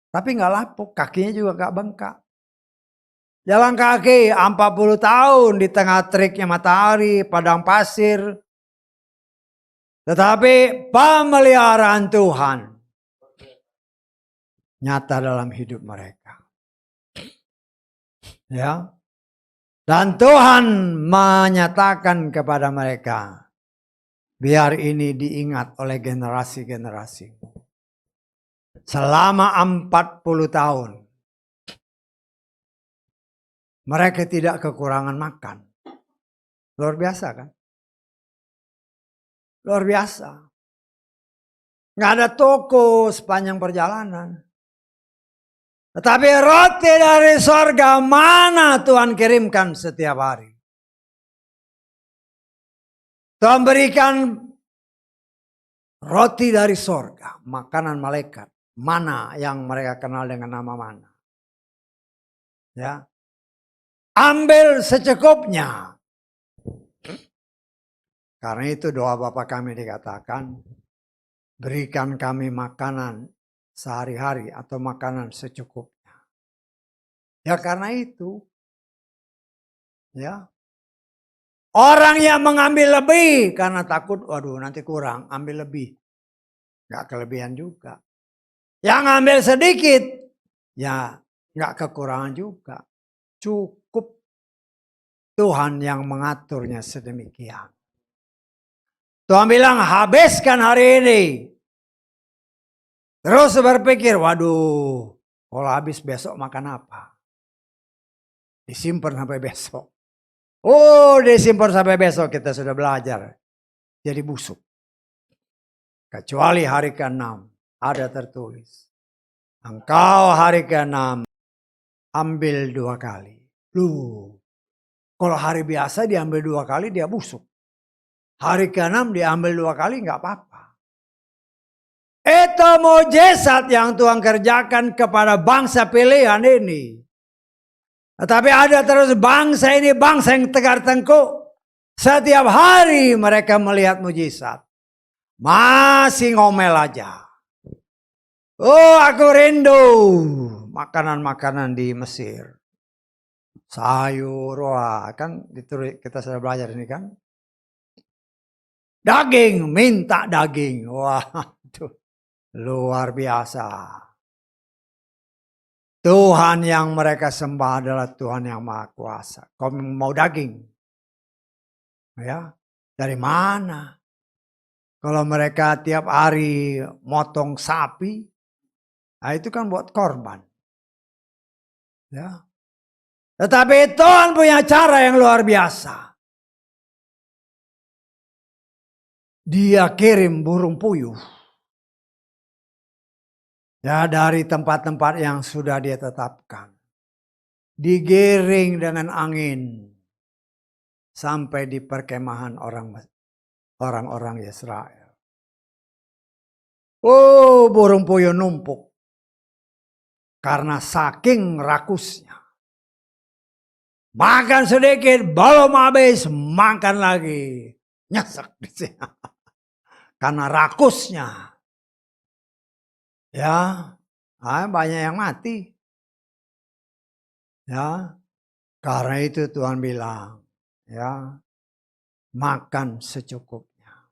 Tapi nggak lapuk, kakinya juga nggak bengkak. Jalan kaki 40 tahun di tengah teriknya matahari, padang pasir. Tetapi pemeliharaan Tuhan nyata dalam hidup mereka. Ya. Dan Tuhan menyatakan kepada mereka, biar ini diingat oleh generasi-generasi. Selama 40 tahun, mereka tidak kekurangan makan. Luar biasa kan? Luar biasa. Nggak ada toko sepanjang perjalanan. Tetapi roti dari sorga mana Tuhan kirimkan setiap hari. Tuhan berikan roti dari sorga, makanan malaikat. Mana yang mereka kenal dengan nama mana. Ya. Ambil secukupnya. Karena itu doa Bapa kami dikatakan, berikan kami makanan sehari-hari atau makanan secukupnya. Ya karena itu. Ya. Orang yang mengambil lebih karena takut, waduh nanti kurang, ambil lebih. Gak kelebihan juga. Yang ambil sedikit, ya gak kekurangan juga. Cukup. Tuhan yang mengaturnya sedemikian. Tuhan bilang habiskan hari ini. Terus berpikir, waduh kalau habis besok makan apa? Disimpan sampai besok. Oh disimpan sampai besok kita sudah belajar. Jadi busuk. Kecuali hari ke-6 ada tertulis. Engkau hari ke-6 ambil 2 kali. Loh, kalau hari biasa diambil 2 kali dia busuk. Hari ke-6 diambil 2 kali nggak apa-apa. Itu mujizat yang Tuhan kerjakan kepada bangsa pilihan ini. Tetapi ada terus bangsa ini bangsa yang tegar tengkuk. Setiap hari mereka melihat mujizat. Masih ngomel aja. Oh aku rindu makanan-makanan di Mesir. Sayur, wah kan kita sudah belajar ini kan. Daging, minta daging. Wah, tuh luar biasa. Tuhan yang mereka sembah adalah Tuhan yang Maha Kuasa. Kau mau daging? Ya, dari mana? Kalau mereka tiap hari motong sapi, nah itu kan buat korban. Ya. Tetapi Tuhan punya cara yang luar biasa. Dia kirim burung puyuh. Ya, dari tempat-tempat yang sudah dia tetapkan. Digiring dengan angin sampai di perkemahan orang-orang Israel. Oh, burung puyuh numpuk. Karena saking rakusnya. Makan sedikit, belum habis, makan lagi. Nyesek di sini. Karena rakusnya. Ya, banyak yang mati. Ya, karena itu Tuhan bilang, ya, makan secukupnya.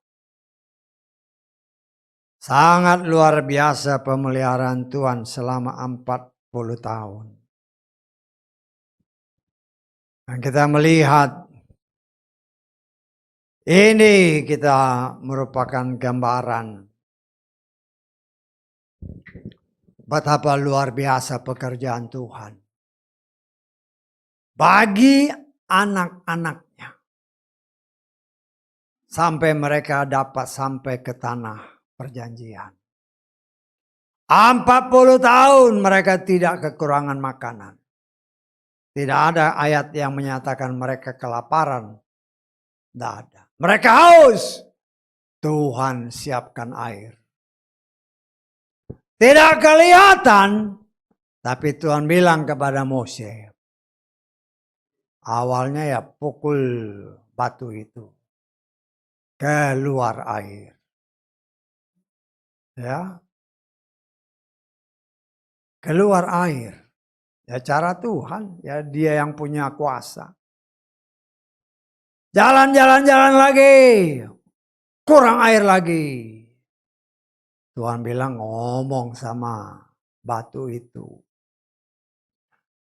Sangat luar biasa pemeliharaan Tuhan selama 40 tahun. Dan kita melihat ini kita merupakan gambaran betapa luar biasa pekerjaan Tuhan bagi anak-anaknya sampai mereka dapat sampai ke tanah perjanjian. 40 tahun mereka tidak kekurangan makanan. Tidak ada ayat yang menyatakan mereka kelaparan. Tidak ada. Mereka haus. Tuhan siapkan air. Tidak kelihatan. Tapi Tuhan bilang kepada Mose. Awalnya ya pukul batu itu. Keluar air. Ya. Keluar air. Ya cara Tuhan. Ya dia yang punya kuasa. Jalan-jalan lagi. Kurang air lagi. Tuhan bilang ngomong sama batu itu.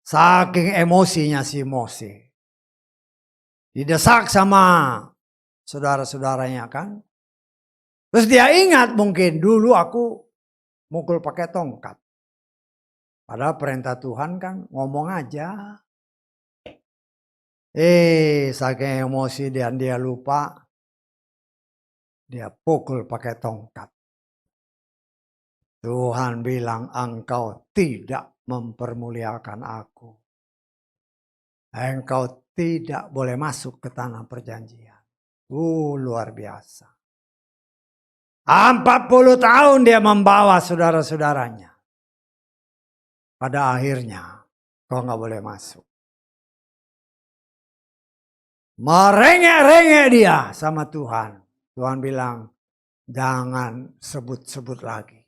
Saking emosinya si Mose. Didesak sama saudara-saudaranya kan. Terus dia ingat mungkin dulu aku mukul pakai tongkat. Padahal perintah Tuhan kan ngomong aja. Saking emosi dan dia lupa. Dia pukul pakai tongkat. Tuhan bilang engkau tidak mempermuliakan aku. Engkau tidak boleh masuk ke tanah perjanjian. Luar biasa. 40 tahun dia membawa saudara-saudaranya. Pada akhirnya kau nggak boleh masuk. Merengek-rengek dia sama Tuhan. Tuhan bilang jangan sebut-sebut lagi.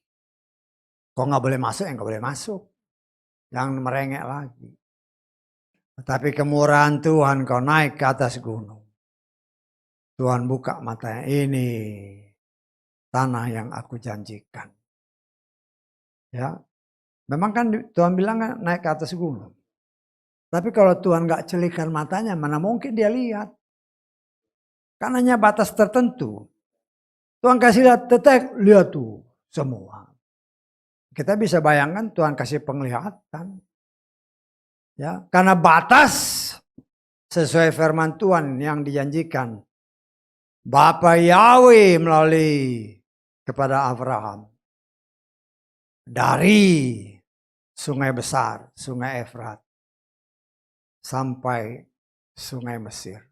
Kau nggak boleh masuk, nggak boleh masuk. Jangan merengek lagi. Tetapi kemurahan Tuhan kau naik ke atas gunung. Tuhan buka matanya, ini tanah yang aku janjikan. Ya, memang kan Tuhan bilang kan naik ke atas gunung. Tapi kalau Tuhan nggak celikan matanya, mana mungkin dia lihat. Kan hanya batas tertentu. Tuhan kasih lihat, tetek, lihat tuh semua. Kita bisa bayangkan Tuhan kasih penglihatan. Ya, karena batas sesuai firman Tuhan yang dijanjikan. Bapa Yahweh melalui kepada Abraham. Dari sungai besar, sungai Efrat. Sampai sungai Mesir.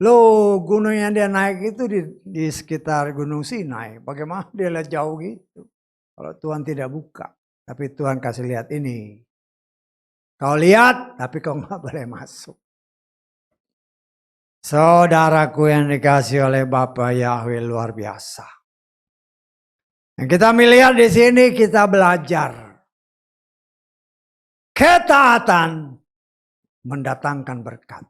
Loh, gunung yang dia naik itu di sekitar Gunung Sinai. Bagaimana dia lihat jauh gitu. Kalau Tuhan tidak buka. Tapi Tuhan kasih lihat ini. Kau lihat, tapi kau nggak boleh masuk. Saudaraku yang dikasih oleh Bapa Yahweh luar biasa. Yang kita melihat di sini kita belajar. Ketaatan mendatangkan berkat.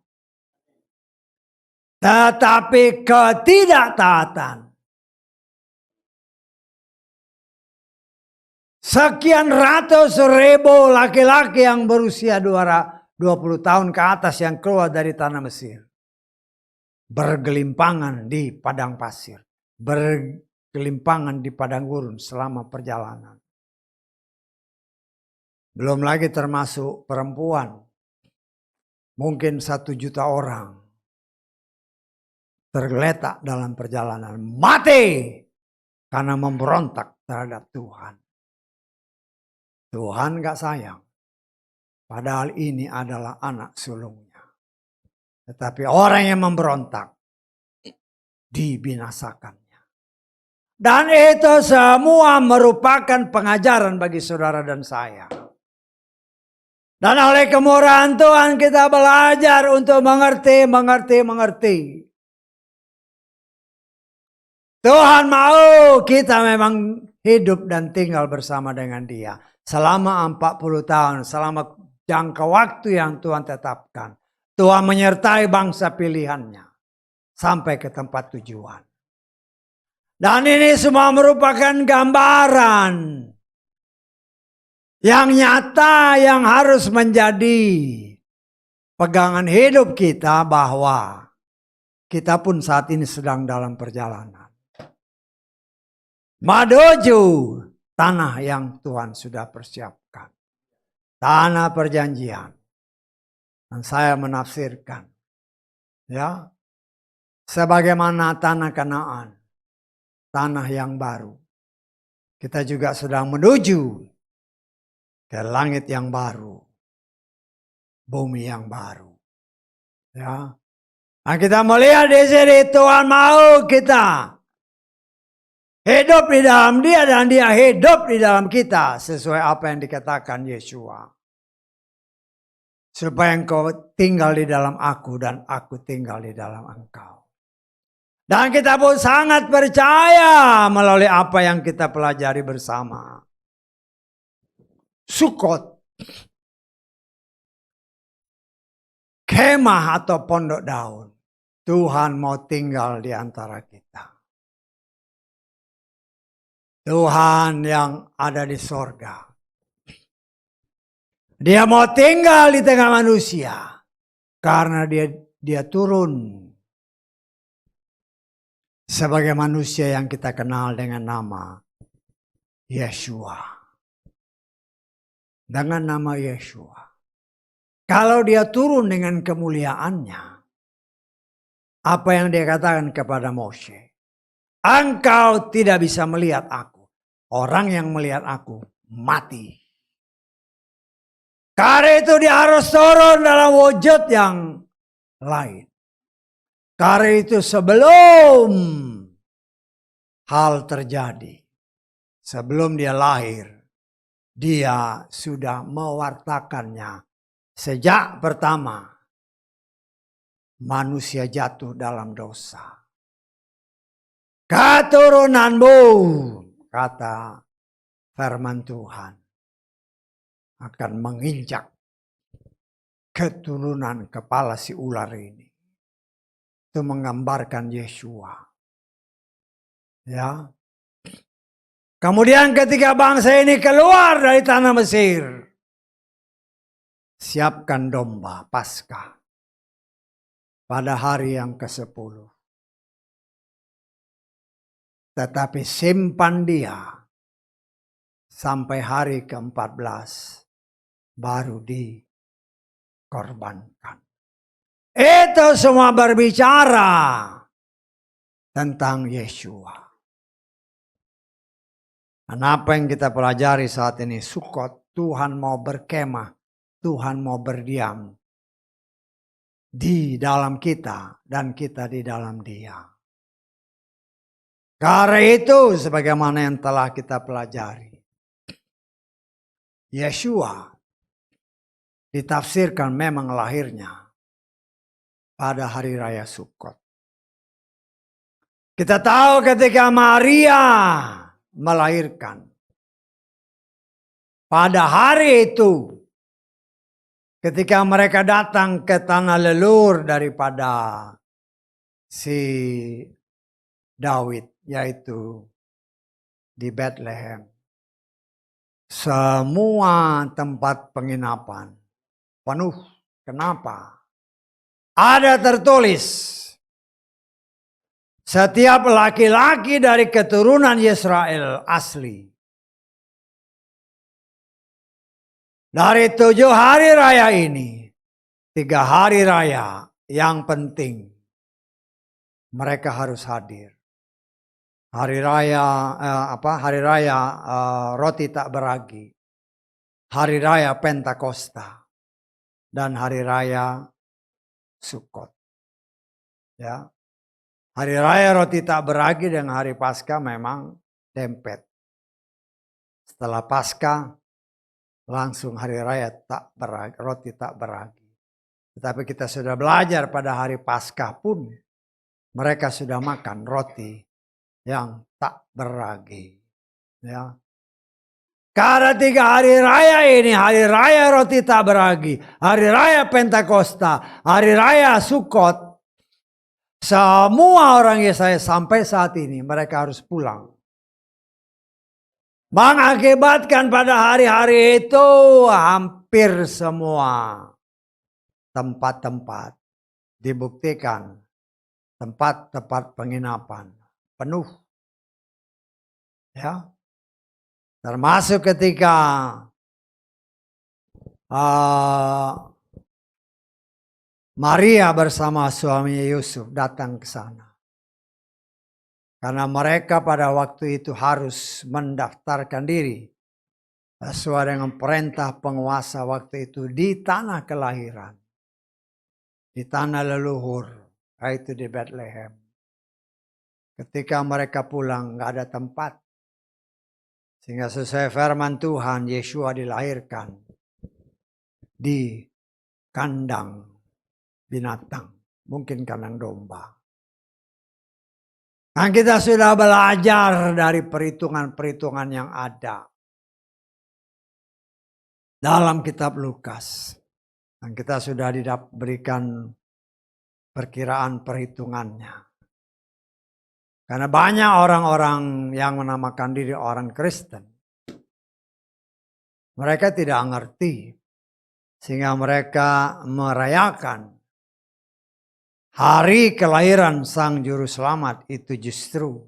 Tetapi ketidaktaatan sekian ratus ribu laki-laki yang berusia 20 tahun ke atas yang keluar dari tanah Mesir. Bergelimpangan di padang pasir. Bergelimpangan di padang gurun selama perjalanan. Belum lagi termasuk perempuan. Mungkin 1 juta orang. Tergeletak dalam perjalanan. Mati. Karena memberontak terhadap Tuhan. Tuhan gak sayang. Padahal ini adalah anak sulungnya. Tetapi orang yang memberontak dibinasakannya. Dan itu semua merupakan pengajaran bagi saudara dan saya. Dan oleh kemurahan Tuhan kita belajar untuk mengerti. Tuhan mau kita memang hidup dan tinggal bersama dengan Dia. Selama 40 tahun, selama jangka waktu yang Tuhan tetapkan. Tuhan menyertai bangsa pilihannya. Sampai ke tempat tujuan. Dan ini semua merupakan gambaran. Yang nyata yang harus menjadi pegangan hidup kita bahwa kita pun saat ini sedang dalam perjalanan. Menuju tanah yang Tuhan sudah persiapkan. Tanah perjanjian. Dan saya menafsirkan. Ya. Sebagaimana tanah Kanaan. Tanah yang baru. Kita juga sedang menuju ke langit yang baru. Bumi yang baru. Ya. Nah, kita melihat di sini Tuhan mau kita hidup di dalam Dia dan Dia hidup di dalam kita sesuai apa yang dikatakan Yesua. Supaya engkau tinggal di dalam aku dan aku tinggal di dalam engkau. Dan kita pun sangat percaya melalui apa yang kita pelajari bersama. Sukot. Kemah atau pondok daun. Tuhan mau tinggal di antara kita. Tuhan yang ada di sorga. Dia mau tinggal di tengah manusia. Karena dia turun. Sebagai manusia yang kita kenal dengan nama Yeshua. Dengan nama Yeshua. Kalau dia turun dengan kemuliaannya. Apa yang dia katakan kepada Moshe. Engkau tidak bisa melihat aku. Orang yang melihat aku mati. Karena itu dia harus turun dalam wujud yang lain. Karena itu sebelum hal terjadi. Sebelum dia lahir. Dia sudah mewartakannya. Sejak pertama. Manusia jatuh dalam dosa. Keturunanmu. Kata firman Tuhan. Akan menginjak. Keturunan kepala si ular ini. Itu menggambarkan Yeshua. Ya. Kemudian ketika bangsa ini keluar dari tanah Mesir. Siapkan domba Paskah. Pada hari yang ke-10. Tetapi simpan dia. Sampai hari ke-14. Baru dikorbankan. Itu semua berbicara tentang Yeshua. Dan apa yang kita pelajari saat ini, Sukot, Tuhan mau berkemah, Tuhan mau berdiam di dalam kita dan kita di dalam Dia. Karena itu sebagaimana yang telah kita pelajari. Yeshua ditafsirkan memang lahirnya pada hari raya Sukot. Kita tahu ketika Maria melahirkan. Pada hari itu. Ketika mereka datang ke tanah lelur daripada si Daud. Yaitu di Bethlehem. semua tempat penginapan penuh. Kenapa? Ada tertulis, setiap laki-laki dari keturunan Israel asli, dari 7 hari raya ini, 3 hari raya yang penting, mereka harus hadir. Hari raya Hari raya roti tak beragi, hari raya Pentakosta, dan hari raya Sukot. Ya, hari raya roti tak beragi dengan hari Paskah memang dempet. Setelah Paskah langsung hari raya tak beragi, roti tak beragi. Tetapi kita sudah belajar pada hari Paskah pun mereka sudah makan roti yang tak beragi. Ya. Karena 3 hari raya ini, hari raya roti tak beragi, hari raya Pentakosta, hari raya Sukot, semua orang Yesaya sampai saat ini mereka harus pulang. Mengakibatkan pada hari-hari itu hampir semua tempat-tempat dibuktikan tempat-tempat penginapan penuh. Ya. Termasuk ketika Maria bersama suaminya Yusuf datang ke sana. Karena mereka pada waktu itu harus mendaftarkan diri sesuai dengan perintah penguasa waktu itu di tanah kelahiran. Di tanah leluhur, yaitu di Bethlehem. Ketika mereka pulang nggak ada tempat. Sehingga sesuai firman Tuhan, Yeshua dilahirkan di kandang binatang. Mungkin kandang domba. Dan kita sudah belajar dari perhitungan-perhitungan yang ada dalam kitab Lukas. Dan kita sudah diberikan perkiraan perhitungannya. Karena banyak orang-orang yang menamakan diri orang Kristen. Mereka tidak mengerti. Sehingga mereka merayakan hari kelahiran Sang Juru Selamat itu justru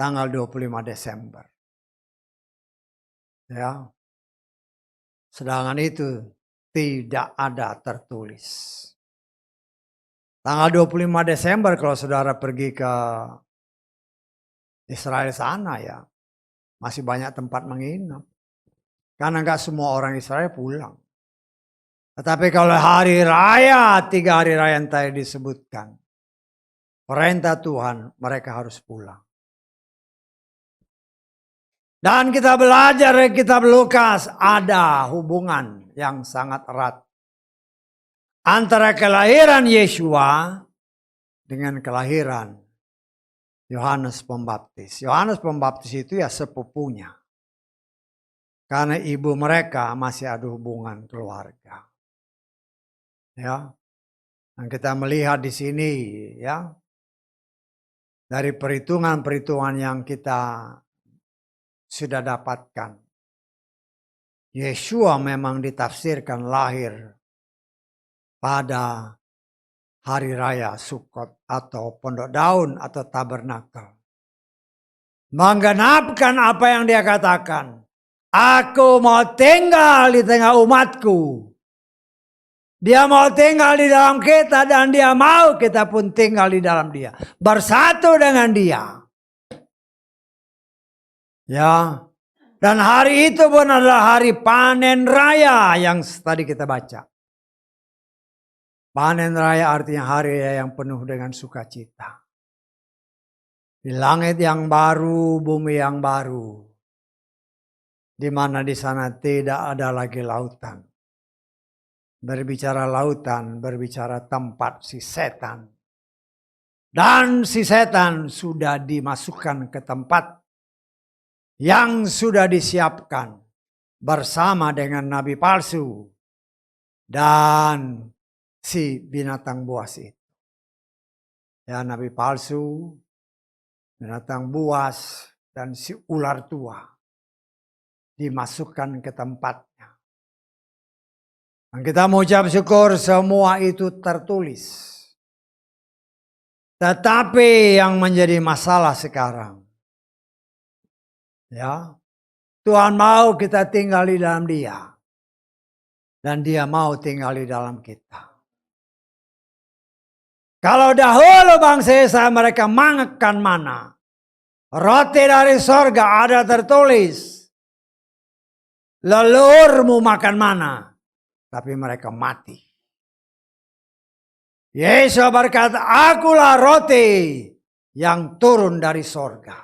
tanggal 25 Desember. Ya. Sedangkan itu tidak ada tertulis. Tanggal 25 Desember kalau saudara pergi ke Israel sana ya, masih banyak tempat menginap. Karena nggak semua orang Israel pulang. Tetapi kalau hari raya, 3 hari raya yang tadi disebutkan, perintah Tuhan mereka harus pulang. Dan kita belajar dari kitab Lukas ada hubungan yang sangat erat antara kelahiran Yeshua dengan kelahiran Yohanes Pembaptis. Yohanes Pembaptis itu ya sepupunya. Karena ibu mereka masih ada hubungan keluarga. Ya. Dan kita melihat di sini ya. Dari perhitungan-perhitungan yang kita sudah dapatkan. Yeshua memang ditafsirkan lahir pada hari raya Sukot atau Pondok Daun atau Tabernakel. Menggenapkan apa yang dia katakan. Aku mau tinggal di tengah umatku. Dia mau tinggal di dalam kita dan dia mau kita pun tinggal di dalam dia. Bersatu dengan dia. Ya. Dan hari itu pun adalah hari panen raya yang tadi kita baca. Panen raya artinya hari yang penuh dengan sukacita. Di langit yang baru, bumi yang baru. Di mana di sana tidak ada lagi lautan. Berbicara lautan, berbicara tempat si setan. Dan si setan sudah dimasukkan ke tempat yang sudah disiapkan bersama dengan nabi palsu dan si binatang buas itu. Ya, nabi palsu, binatang buas, dan si ular tua. dimasukkan ke tempatnya. Dan kita mengucap syukur semua itu tertulis. Tetapi yang menjadi masalah sekarang, ya, Tuhan mau kita tinggal di dalam Dia. Dan Dia mau tinggal di dalam kita. Kalau dahulu bangsa Israel mereka makan mana. Roti dari sorga ada tertulis. Leluhurmu makan mana. Tapi mereka mati. Yesus berkata, akulah roti yang turun dari sorga.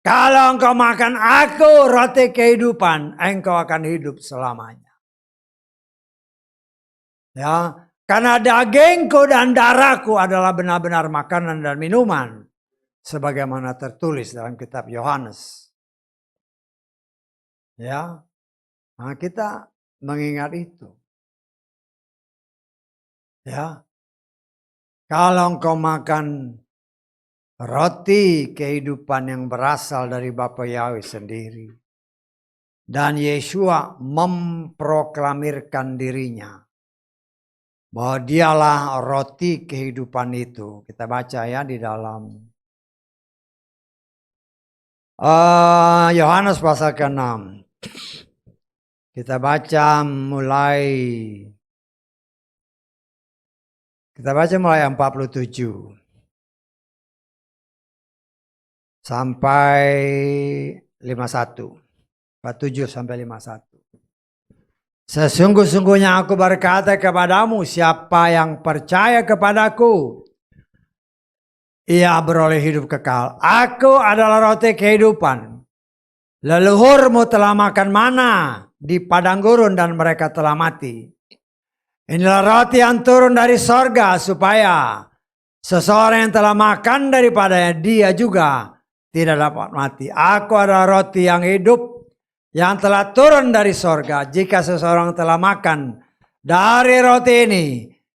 Kalau engkau makan aku, roti kehidupan, engkau akan hidup selamanya. Ya, karena dagingku dan darahku adalah benar-benar makanan dan minuman. Sebagaimana tertulis dalam kitab Yohanes. Ya, nah kita mengingat itu. Ya, kalau engkau makan roti kehidupan yang berasal dari Bapa Yahweh sendiri. Dan Yeshua memproklamirkan dirinya. Bahwa dialah roti kehidupan itu. Kita baca ya di dalam Yohanes pasal ke-6. Kita baca mulai 47. Sampai 51. 47 sampai 51. Sesungguh-sungguhnya aku berkata kepadamu, siapa yang percaya kepadaku, ia beroleh hidup kekal. Aku adalah roti kehidupan. Leluhurmu telah makan mana di padang gurun dan mereka telah mati. Inilah roti yang turun dari sorga supaya seseorang yang telah makan daripadanya dia juga tidak dapat mati. Aku adalah roti yang hidup yang telah turun dari sorga. Jika seseorang telah makan dari roti ini,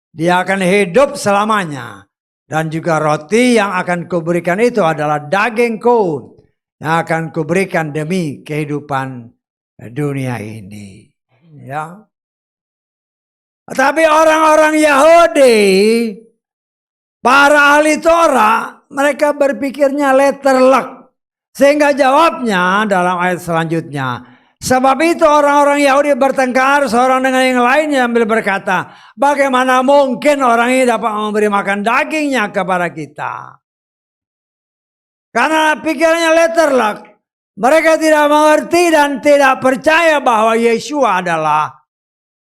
dia akan hidup selamanya. Dan juga roti yang akan kuberikan itu adalah dagingku yang akan kuberikan demi kehidupan dunia ini. Ya. Tapi orang-orang Yahudi, para ahli Torah, mereka berpikirnya letterlek. Sehingga jawabnya dalam ayat selanjutnya. Sebab itu orang-orang Yahudi bertengkar seorang dengan yang lainnya sambil berkata, bagaimana mungkin orang ini dapat memberi makan dagingnya kepada kita? Karena pikirannya letterlek. Mereka tidak mengerti dan tidak percaya bahwa Yeshua adalah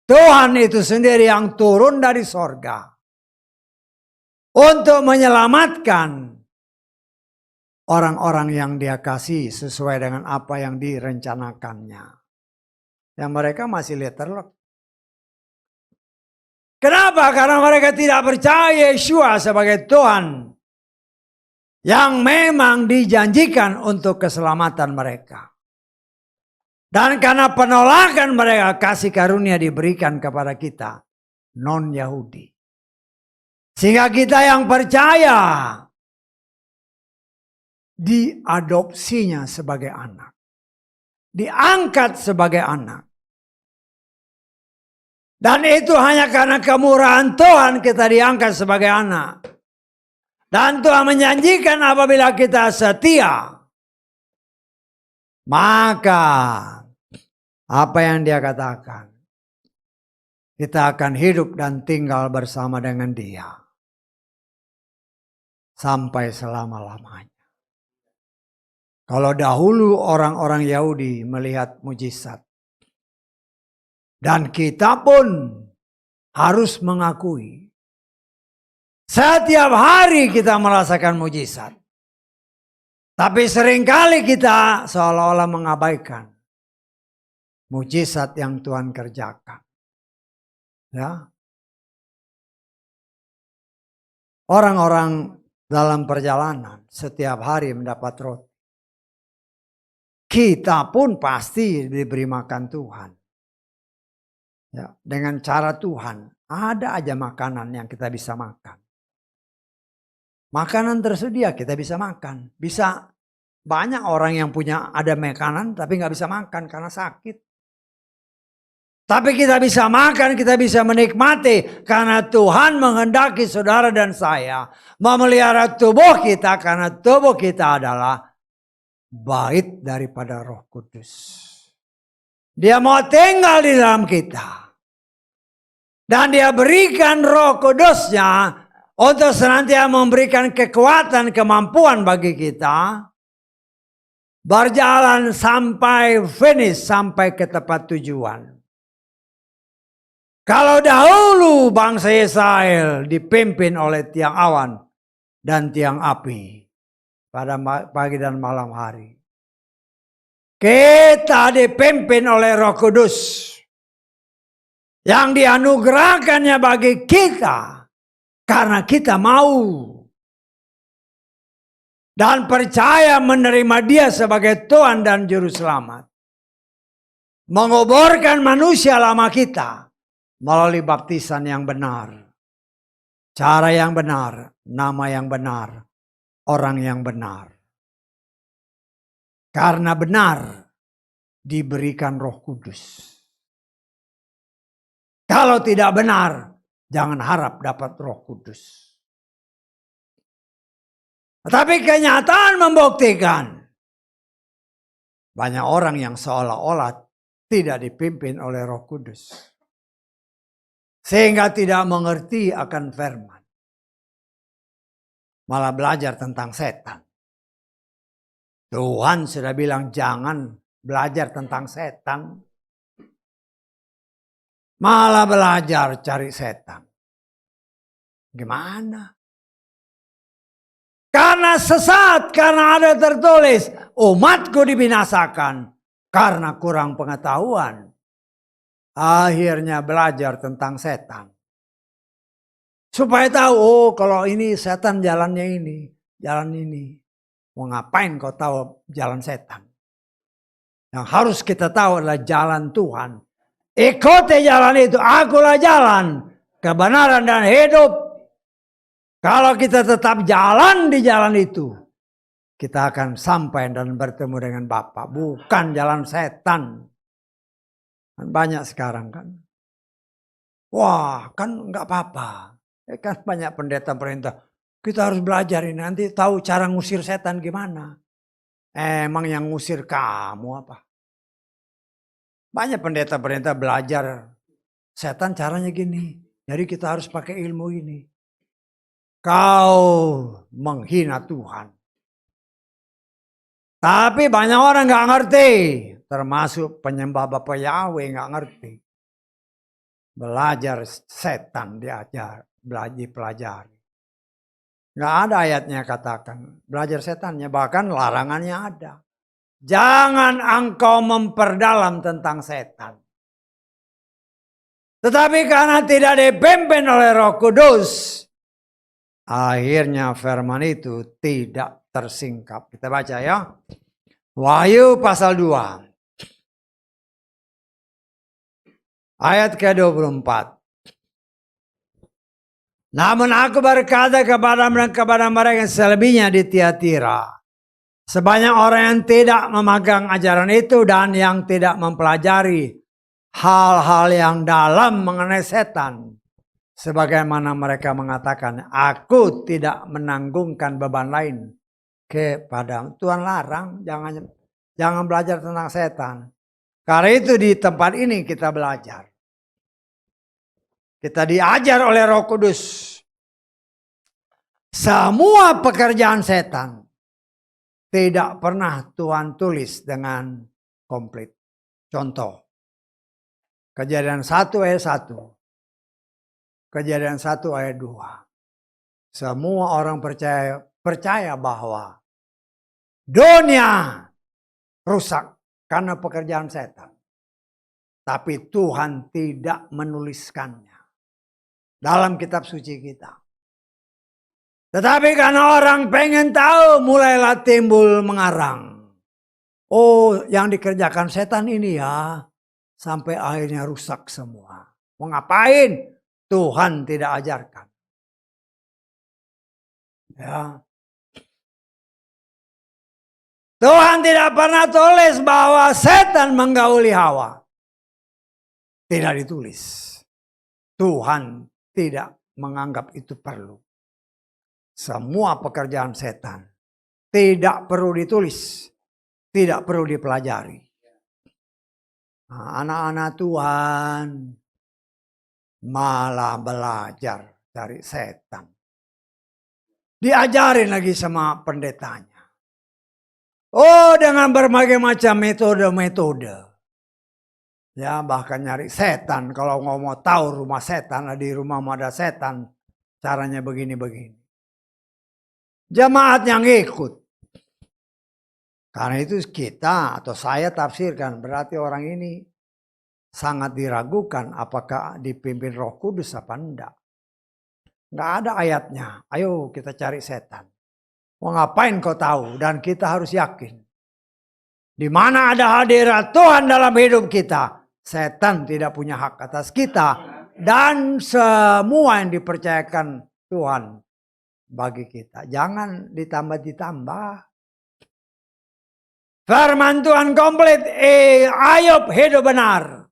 Tuhan itu sendiri yang turun dari sorga. Untuk menyelamatkan orang-orang yang dia kasih sesuai dengan apa yang direncanakannya. Yang mereka masih letterlek. Kenapa? Karena mereka tidak percaya Yeshua sebagai Tuhan. Yang memang dijanjikan untuk keselamatan mereka. Dan karena penolakan mereka, kasih karunia diberikan kepada kita. Non-Yahudi. Sehingga kita yang percaya diadopsinya sebagai anak. Diangkat sebagai anak. Dan itu hanya karena kemurahan Tuhan kita diangkat sebagai anak. Dan Tuhan menjanjikan apabila kita setia, maka apa yang dia katakan, kita akan hidup dan tinggal bersama dengan dia. Sampai selama-lamanya. Kalau dahulu orang-orang Yahudi melihat mujizat. Dan kita pun harus mengakui. Setiap hari kita merasakan mujizat. Tapi seringkali kita seolah-olah mengabaikan mujizat yang Tuhan kerjakan. Ya. Orang-orang dalam perjalanan setiap hari mendapat roti. Kita pun pasti diberi makan Tuhan. Ya, dengan cara Tuhan, ada aja makanan yang kita bisa makan. Makanan tersedia kita bisa makan. Bisa Banyak orang yang punya ada makanan tapi nggak bisa makan karena sakit. Tapi kita bisa makan, kita bisa menikmati karena Tuhan menghendaki saudara dan saya memelihara tubuh kita karena tubuh kita adalah bait daripada Roh Kudus. Dia mau tinggal di dalam kita. Dan dia berikan Roh Kudusnya untuk senantiasa memberikan kekuatan, kemampuan bagi kita berjalan sampai finish, sampai ke tempat tujuan. Kalau dahulu bangsa Israel dipimpin oleh tiang awan dan tiang api pada pagi dan malam hari. Kita dipimpin oleh Roh Kudus yang dianugerahkannya bagi kita karena kita mau dan percaya menerima Dia sebagai Tuhan dan Juru Selamat. Menguburkan manusia lama kita melalui baptisan yang benar, cara yang benar, nama yang benar, orang yang benar. Karena benar diberikan Roh Kudus. Kalau tidak benar, jangan harap dapat Roh Kudus. Tetapi kenyataan membuktikan banyak orang yang seolah-olah tidak dipimpin oleh Roh Kudus. Sehingga tidak mengerti akan firman. Malah belajar tentang setan. Tuhan sudah bilang jangan belajar tentang setan. Malah belajar cari setan. Gimana? Karena sesat, karena ada tertulis, umatku dibinasakan karena kurang pengetahuan. Akhirnya belajar tentang setan. Supaya tahu, oh kalau ini setan jalannya ini, jalan ini. Mau ngapain kau tahu jalan setan? Yang harus kita tahu adalah jalan Tuhan. Ikuti jalan itu, akulah jalan, kebenaran dan hidup. Kalau kita tetap jalan di jalan itu, kita akan sampai dan bertemu dengan Bapa. Bukan jalan setan. Banyak sekarang kan. Wah kan nggak apa-apa. Kan banyak pendeta perintah. Kita harus belajar ini, nanti tahu cara ngusir setan gimana. Emang yang ngusir kamu apa? Banyak pendeta-pendeta belajar setan caranya gini. Jadi kita harus pakai ilmu ini. Kau menghina Tuhan. Tapi banyak orang gak ngerti. Termasuk penyembah Bapak Yahweh gak ngerti. Belajar setan diajar. Belajar pelajari. Gak ada ayatnya katakan. Belajar setannya. Bahkan larangannya ada. Jangan engkau memperdalam tentang setan. Tetapi karena tidak dipimpin oleh Roh Kudus, akhirnya firman itu tidak tersingkap. Kita baca ya. Wahyu pasal 2. Ayat ke-24. Namun aku berkata kepada mereka yang selebihnya di Tiatira. Sebanyak orang yang tidak memegang ajaran itu dan yang tidak mempelajari hal-hal yang dalam mengenai setan. Sebagaimana mereka mengatakan, aku tidak menanggungkan beban lain kepada Tuhan larang, jangan belajar tentang setan. Karena itu di tempat ini kita belajar. Kita diajar oleh Roh Kudus. Semua pekerjaan setan tidak pernah Tuhan tulis dengan komplit. Contoh, Kejadian 1 ayat 1. Kejadian 1 ayat 2. Semua orang percaya bahwa dunia rusak karena pekerjaan setan. Tapi Tuhan tidak menuliskannya dalam kitab suci kita. Tetapi karena orang pengen tahu, mulailah timbul mengarang. Oh, yang dikerjakan setan ini ya, sampai akhirnya rusak semua. Mau ngapain? Tuhan tidak ajarkan. Ya. Tuhan tidak pernah tulis bahwa setan menggauli Hawa. Tidak ditulis. Tuhan tidak menganggap itu perlu. Semua pekerjaan setan tidak perlu ditulis. Tidak perlu dipelajari. Nah, anak-anak Tuhan malah belajar dari setan. Diajarin lagi sama pendetanya. Oh, dengan berbagai macam metode-metode. Ya, bahkan nyari setan. Kalau mau tahu rumah setan, di rumah ada setan. Caranya begini-begini. Jemaat yang ikut. Karena itu kita atau saya tafsirkan. Berarti orang ini sangat diragukan apakah dipimpin Roh Kudus apa enggak. Enggak ada ayatnya. Ayo kita cari setan. Mau ngapain kau tahu? Dan kita harus yakin. Di mana ada hadirat Tuhan dalam hidup kita, setan tidak punya hak atas kita. Dan semua yang dipercayakan Tuhan bagi kita. Jangan ditambah-ditambah. Firman Tuhan komplit. Ayub hidup benar.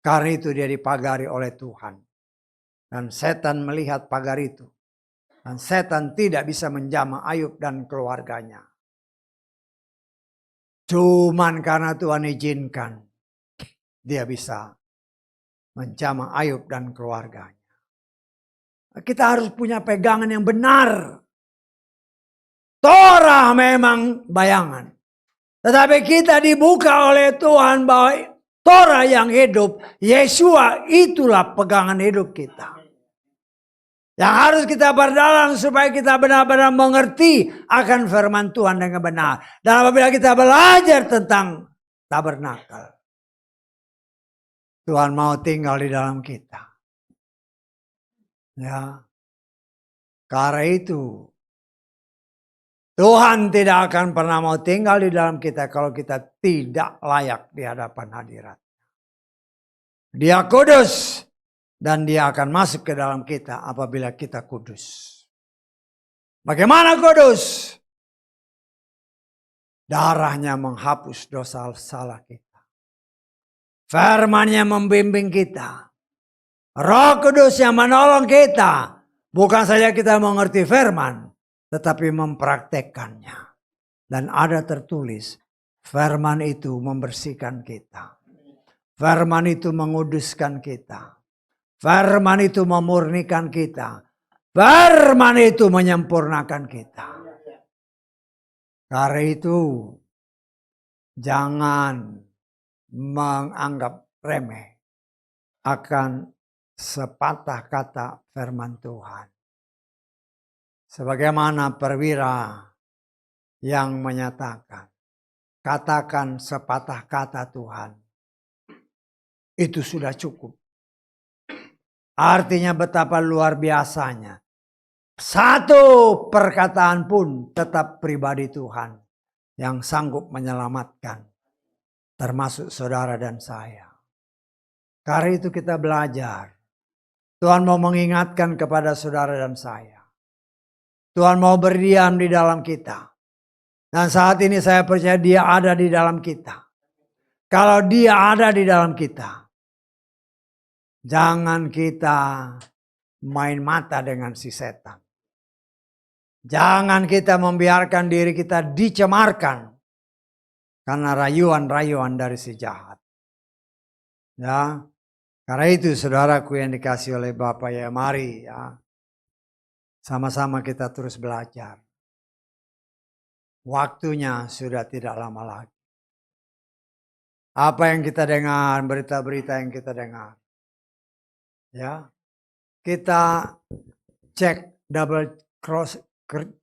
Karena itu dia dipagari oleh Tuhan. Dan setan melihat pagar itu. Dan setan tidak bisa menjamah Ayub dan keluarganya. Cuman karena Tuhan izinkan. Dia bisa menjamah Ayub dan keluarganya. Kita harus punya pegangan yang benar. Torah memang bayangan. Tetapi kita dibuka oleh Tuhan bahwa Torah yang hidup. Yesua itulah pegangan hidup kita. Yang harus kita perdalam supaya kita benar-benar mengerti akan firman Tuhan dengan benar. Dan apabila kita belajar tentang tabernakel, Tuhan mau tinggal di dalam kita. Ya. Karena itu, Tuhan tidak akan pernah mau tinggal di dalam kita kalau kita tidak layak di hadapan hadirat. Dia kudus. Dan dia akan masuk ke dalam kita apabila kita kudus. Bagaimana kudus? Darahnya menghapus dosa salah kita. Firman-Nya membimbing kita. Roh Kudus yang menolong kita. Bukan saja kita mengerti firman, tetapi mempraktekkannya. Dan ada tertulis, firman itu membersihkan kita. Firman itu menguduskan kita. Firman itu memurnikan kita. Firman itu menyempurnakan kita. Karena itu jangan menganggap remeh akan sepatah kata firman Tuhan. Sebagaimana perwira yang menyatakan, katakan sepatah kata Tuhan. Itu sudah cukup. Artinya betapa luar biasanya. Satu perkataan pun tetap pribadi Tuhan yang sanggup menyelamatkan. Termasuk saudara dan saya. Karena itu kita belajar. Tuhan mau mengingatkan kepada saudara dan saya. Tuhan mau berdiam di dalam kita. Dan saat ini saya percaya dia ada di dalam kita. Kalau dia ada di dalam kita. Jangan kita main mata dengan si setan. Jangan kita membiarkan diri kita dicemarkan. Karena rayuan-rayuan dari si jahat. Ya, karena itu saudaraku yang dikasih oleh Bapa ya, mari ya. Sama-sama kita terus belajar. Waktunya sudah tidak lama lagi. Apa yang kita dengar, berita-berita yang kita dengar. Ya, kita cek double cross,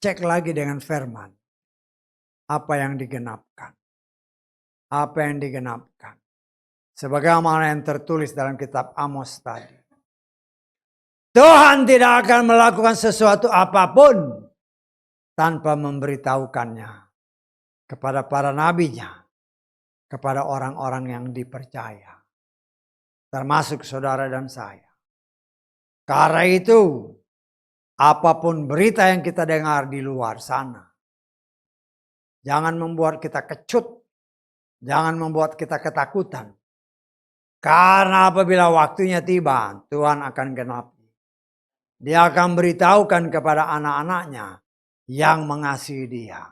cek lagi dengan firman. Apa yang digenapkan? Apa yang digenapkan? Sebagaimana yang tertulis dalam kitab Amos tadi. Tuhan tidak akan melakukan sesuatu apapun tanpa memberitahukannya kepada para nabinya, kepada orang-orang yang dipercaya. Termasuk saudara dan saya. Karena itu, apapun berita yang kita dengar di luar sana, Jangan membuat kita kecut. Jangan membuat kita ketakutan. Karena apabila waktunya tiba, Tuhan akan genapi. Dia akan beritahukan kepada anak-anaknya yang mengasihi dia.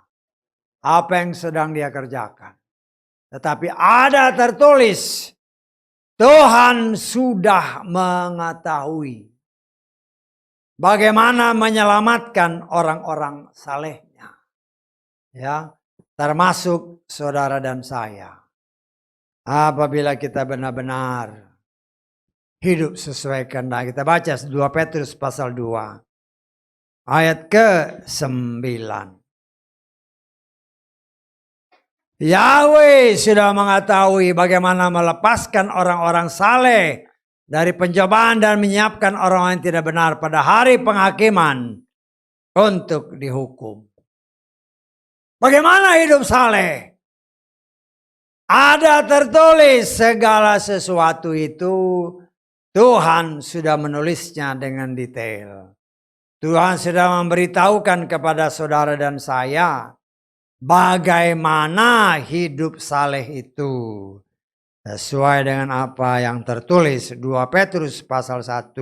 Apa yang sedang dia kerjakan. Tetapi ada tertulis, Tuhan sudah mengetahui bagaimana menyelamatkan orang-orang salehnya. Ya, termasuk saudara dan saya. Apabila kita benar-benar hidup sesuai kehendak. Kita baca 2 Petrus pasal 2 ayat ke-9. Yahweh sudah mengetahui bagaimana melepaskan orang-orang saleh dari pencobaan dan menyiapkan orang yang tidak benar pada hari penghakiman untuk dihukum. Bagaimana hidup saleh? Ada tertulis segala sesuatu itu Tuhan sudah menulisnya dengan detail. Tuhan sudah memberitahukan kepada saudara dan saya bagaimana hidup saleh itu. Sesuai dengan apa yang tertulis 2 Petrus pasal 1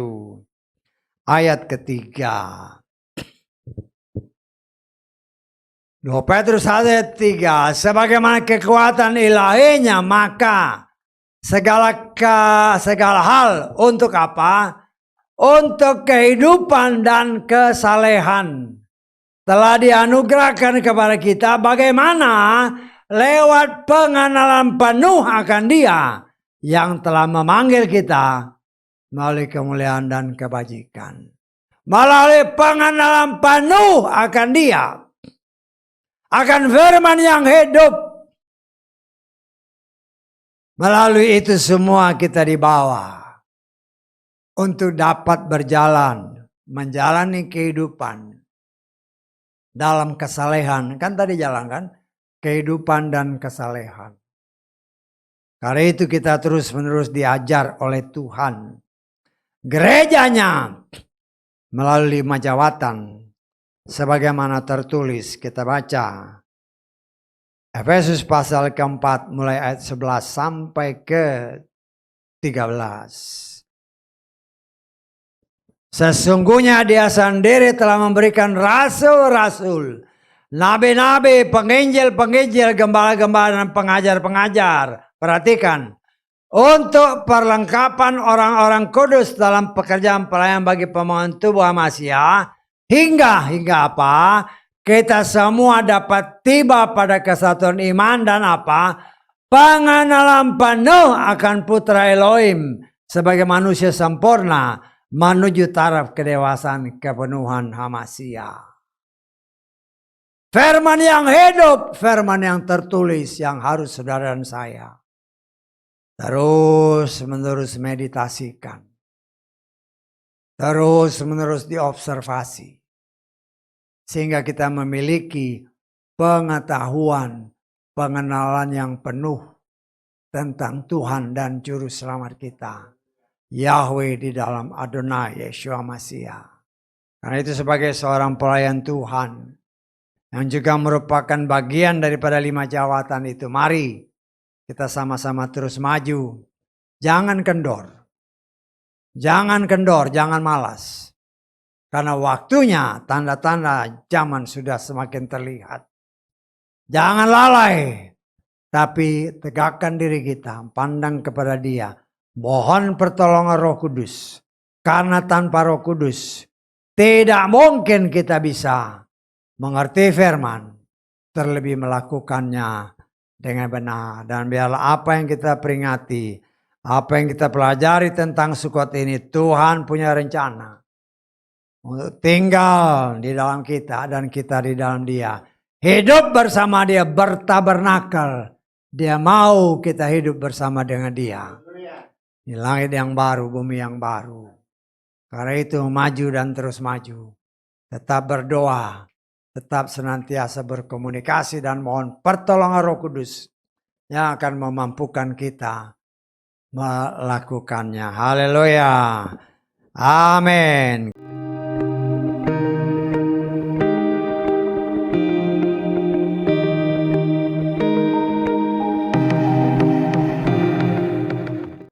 ayat ketiga. 2 Petrus ayat 3, sebagaimana kekuatan ilahinya maka segala hal untuk apa? Untuk kehidupan dan kesalehan telah dianugerahkan kepada kita bagaimana lewat pengenalan penuh akan Dia yang telah memanggil kita melalui kemuliaan dan kebajikan. Melalui pengenalan penuh akan Dia. Akan firman yang hidup. Melalui itu semua kita dibawa. Untuk dapat berjalan. Menjalani kehidupan. Dalam kesalehan. Kan tadi jalan kan? Kehidupan dan kesalehan. Karena itu kita terus menerus diajar oleh Tuhan. Gerejanya. Melalui majawatan. Sebagaimana tertulis kita baca Efesus pasal keempat mulai ayat 11 sampai ke 13. Sesungguhnya Dia sendiri telah memberikan rasul-rasul, nabi-nabi, penginjil-penginjil, gembala-gembala dan pengajar-pengajar. Perhatikan. Untuk perlengkapan orang-orang kudus dalam pekerjaan pelayan bagi pemohon tubuh Masiah. Hingga apa? Kita semua dapat tiba pada kesatuan iman dan apa? Pengenalan penuh akan Putra Elohim sebagai manusia sempurna menuju taraf kedewasaan kepenuhan Hamasia. Firman yang hidup, firman yang tertulis yang harus saudara dan saya terus menerus meditasikan. Terus menerus diobservasi. Sehingga kita memiliki pengetahuan, pengenalan yang penuh tentang Tuhan dan Juru Selamat kita. Yahweh di dalam Adonai Yeshua Masiah. Karena itu sebagai seorang pelayan Tuhan. Yang juga merupakan bagian daripada 5 jawatan itu. Mari kita sama-sama terus maju. Jangan kendor. Jangan kendor, jangan malas. Karena waktunya tanda-tanda zaman sudah semakin terlihat. Jangan lalai. Tapi tegakkan diri kita. Pandang kepada Dia. Mohon pertolongan Roh Kudus. Karena tanpa Roh Kudus. Tidak mungkin kita bisa mengerti firman. Terlebih melakukannya dengan benar. Dan biarlah apa yang kita peringati. Apa yang kita pelajari tentang Sukot ini. Tuhan punya rencana. Untuk tinggal di dalam kita dan kita di dalam Dia. Hidup bersama Dia, bertabernakel. Dia mau kita hidup bersama dengan Dia. Di langit yang baru, bumi yang baru. Karena itu maju dan terus maju. Tetap berdoa. Tetap senantiasa berkomunikasi dan mohon pertolongan Roh Kudus. Yang akan memampukan kita melakukannya. Haleluya. Amin.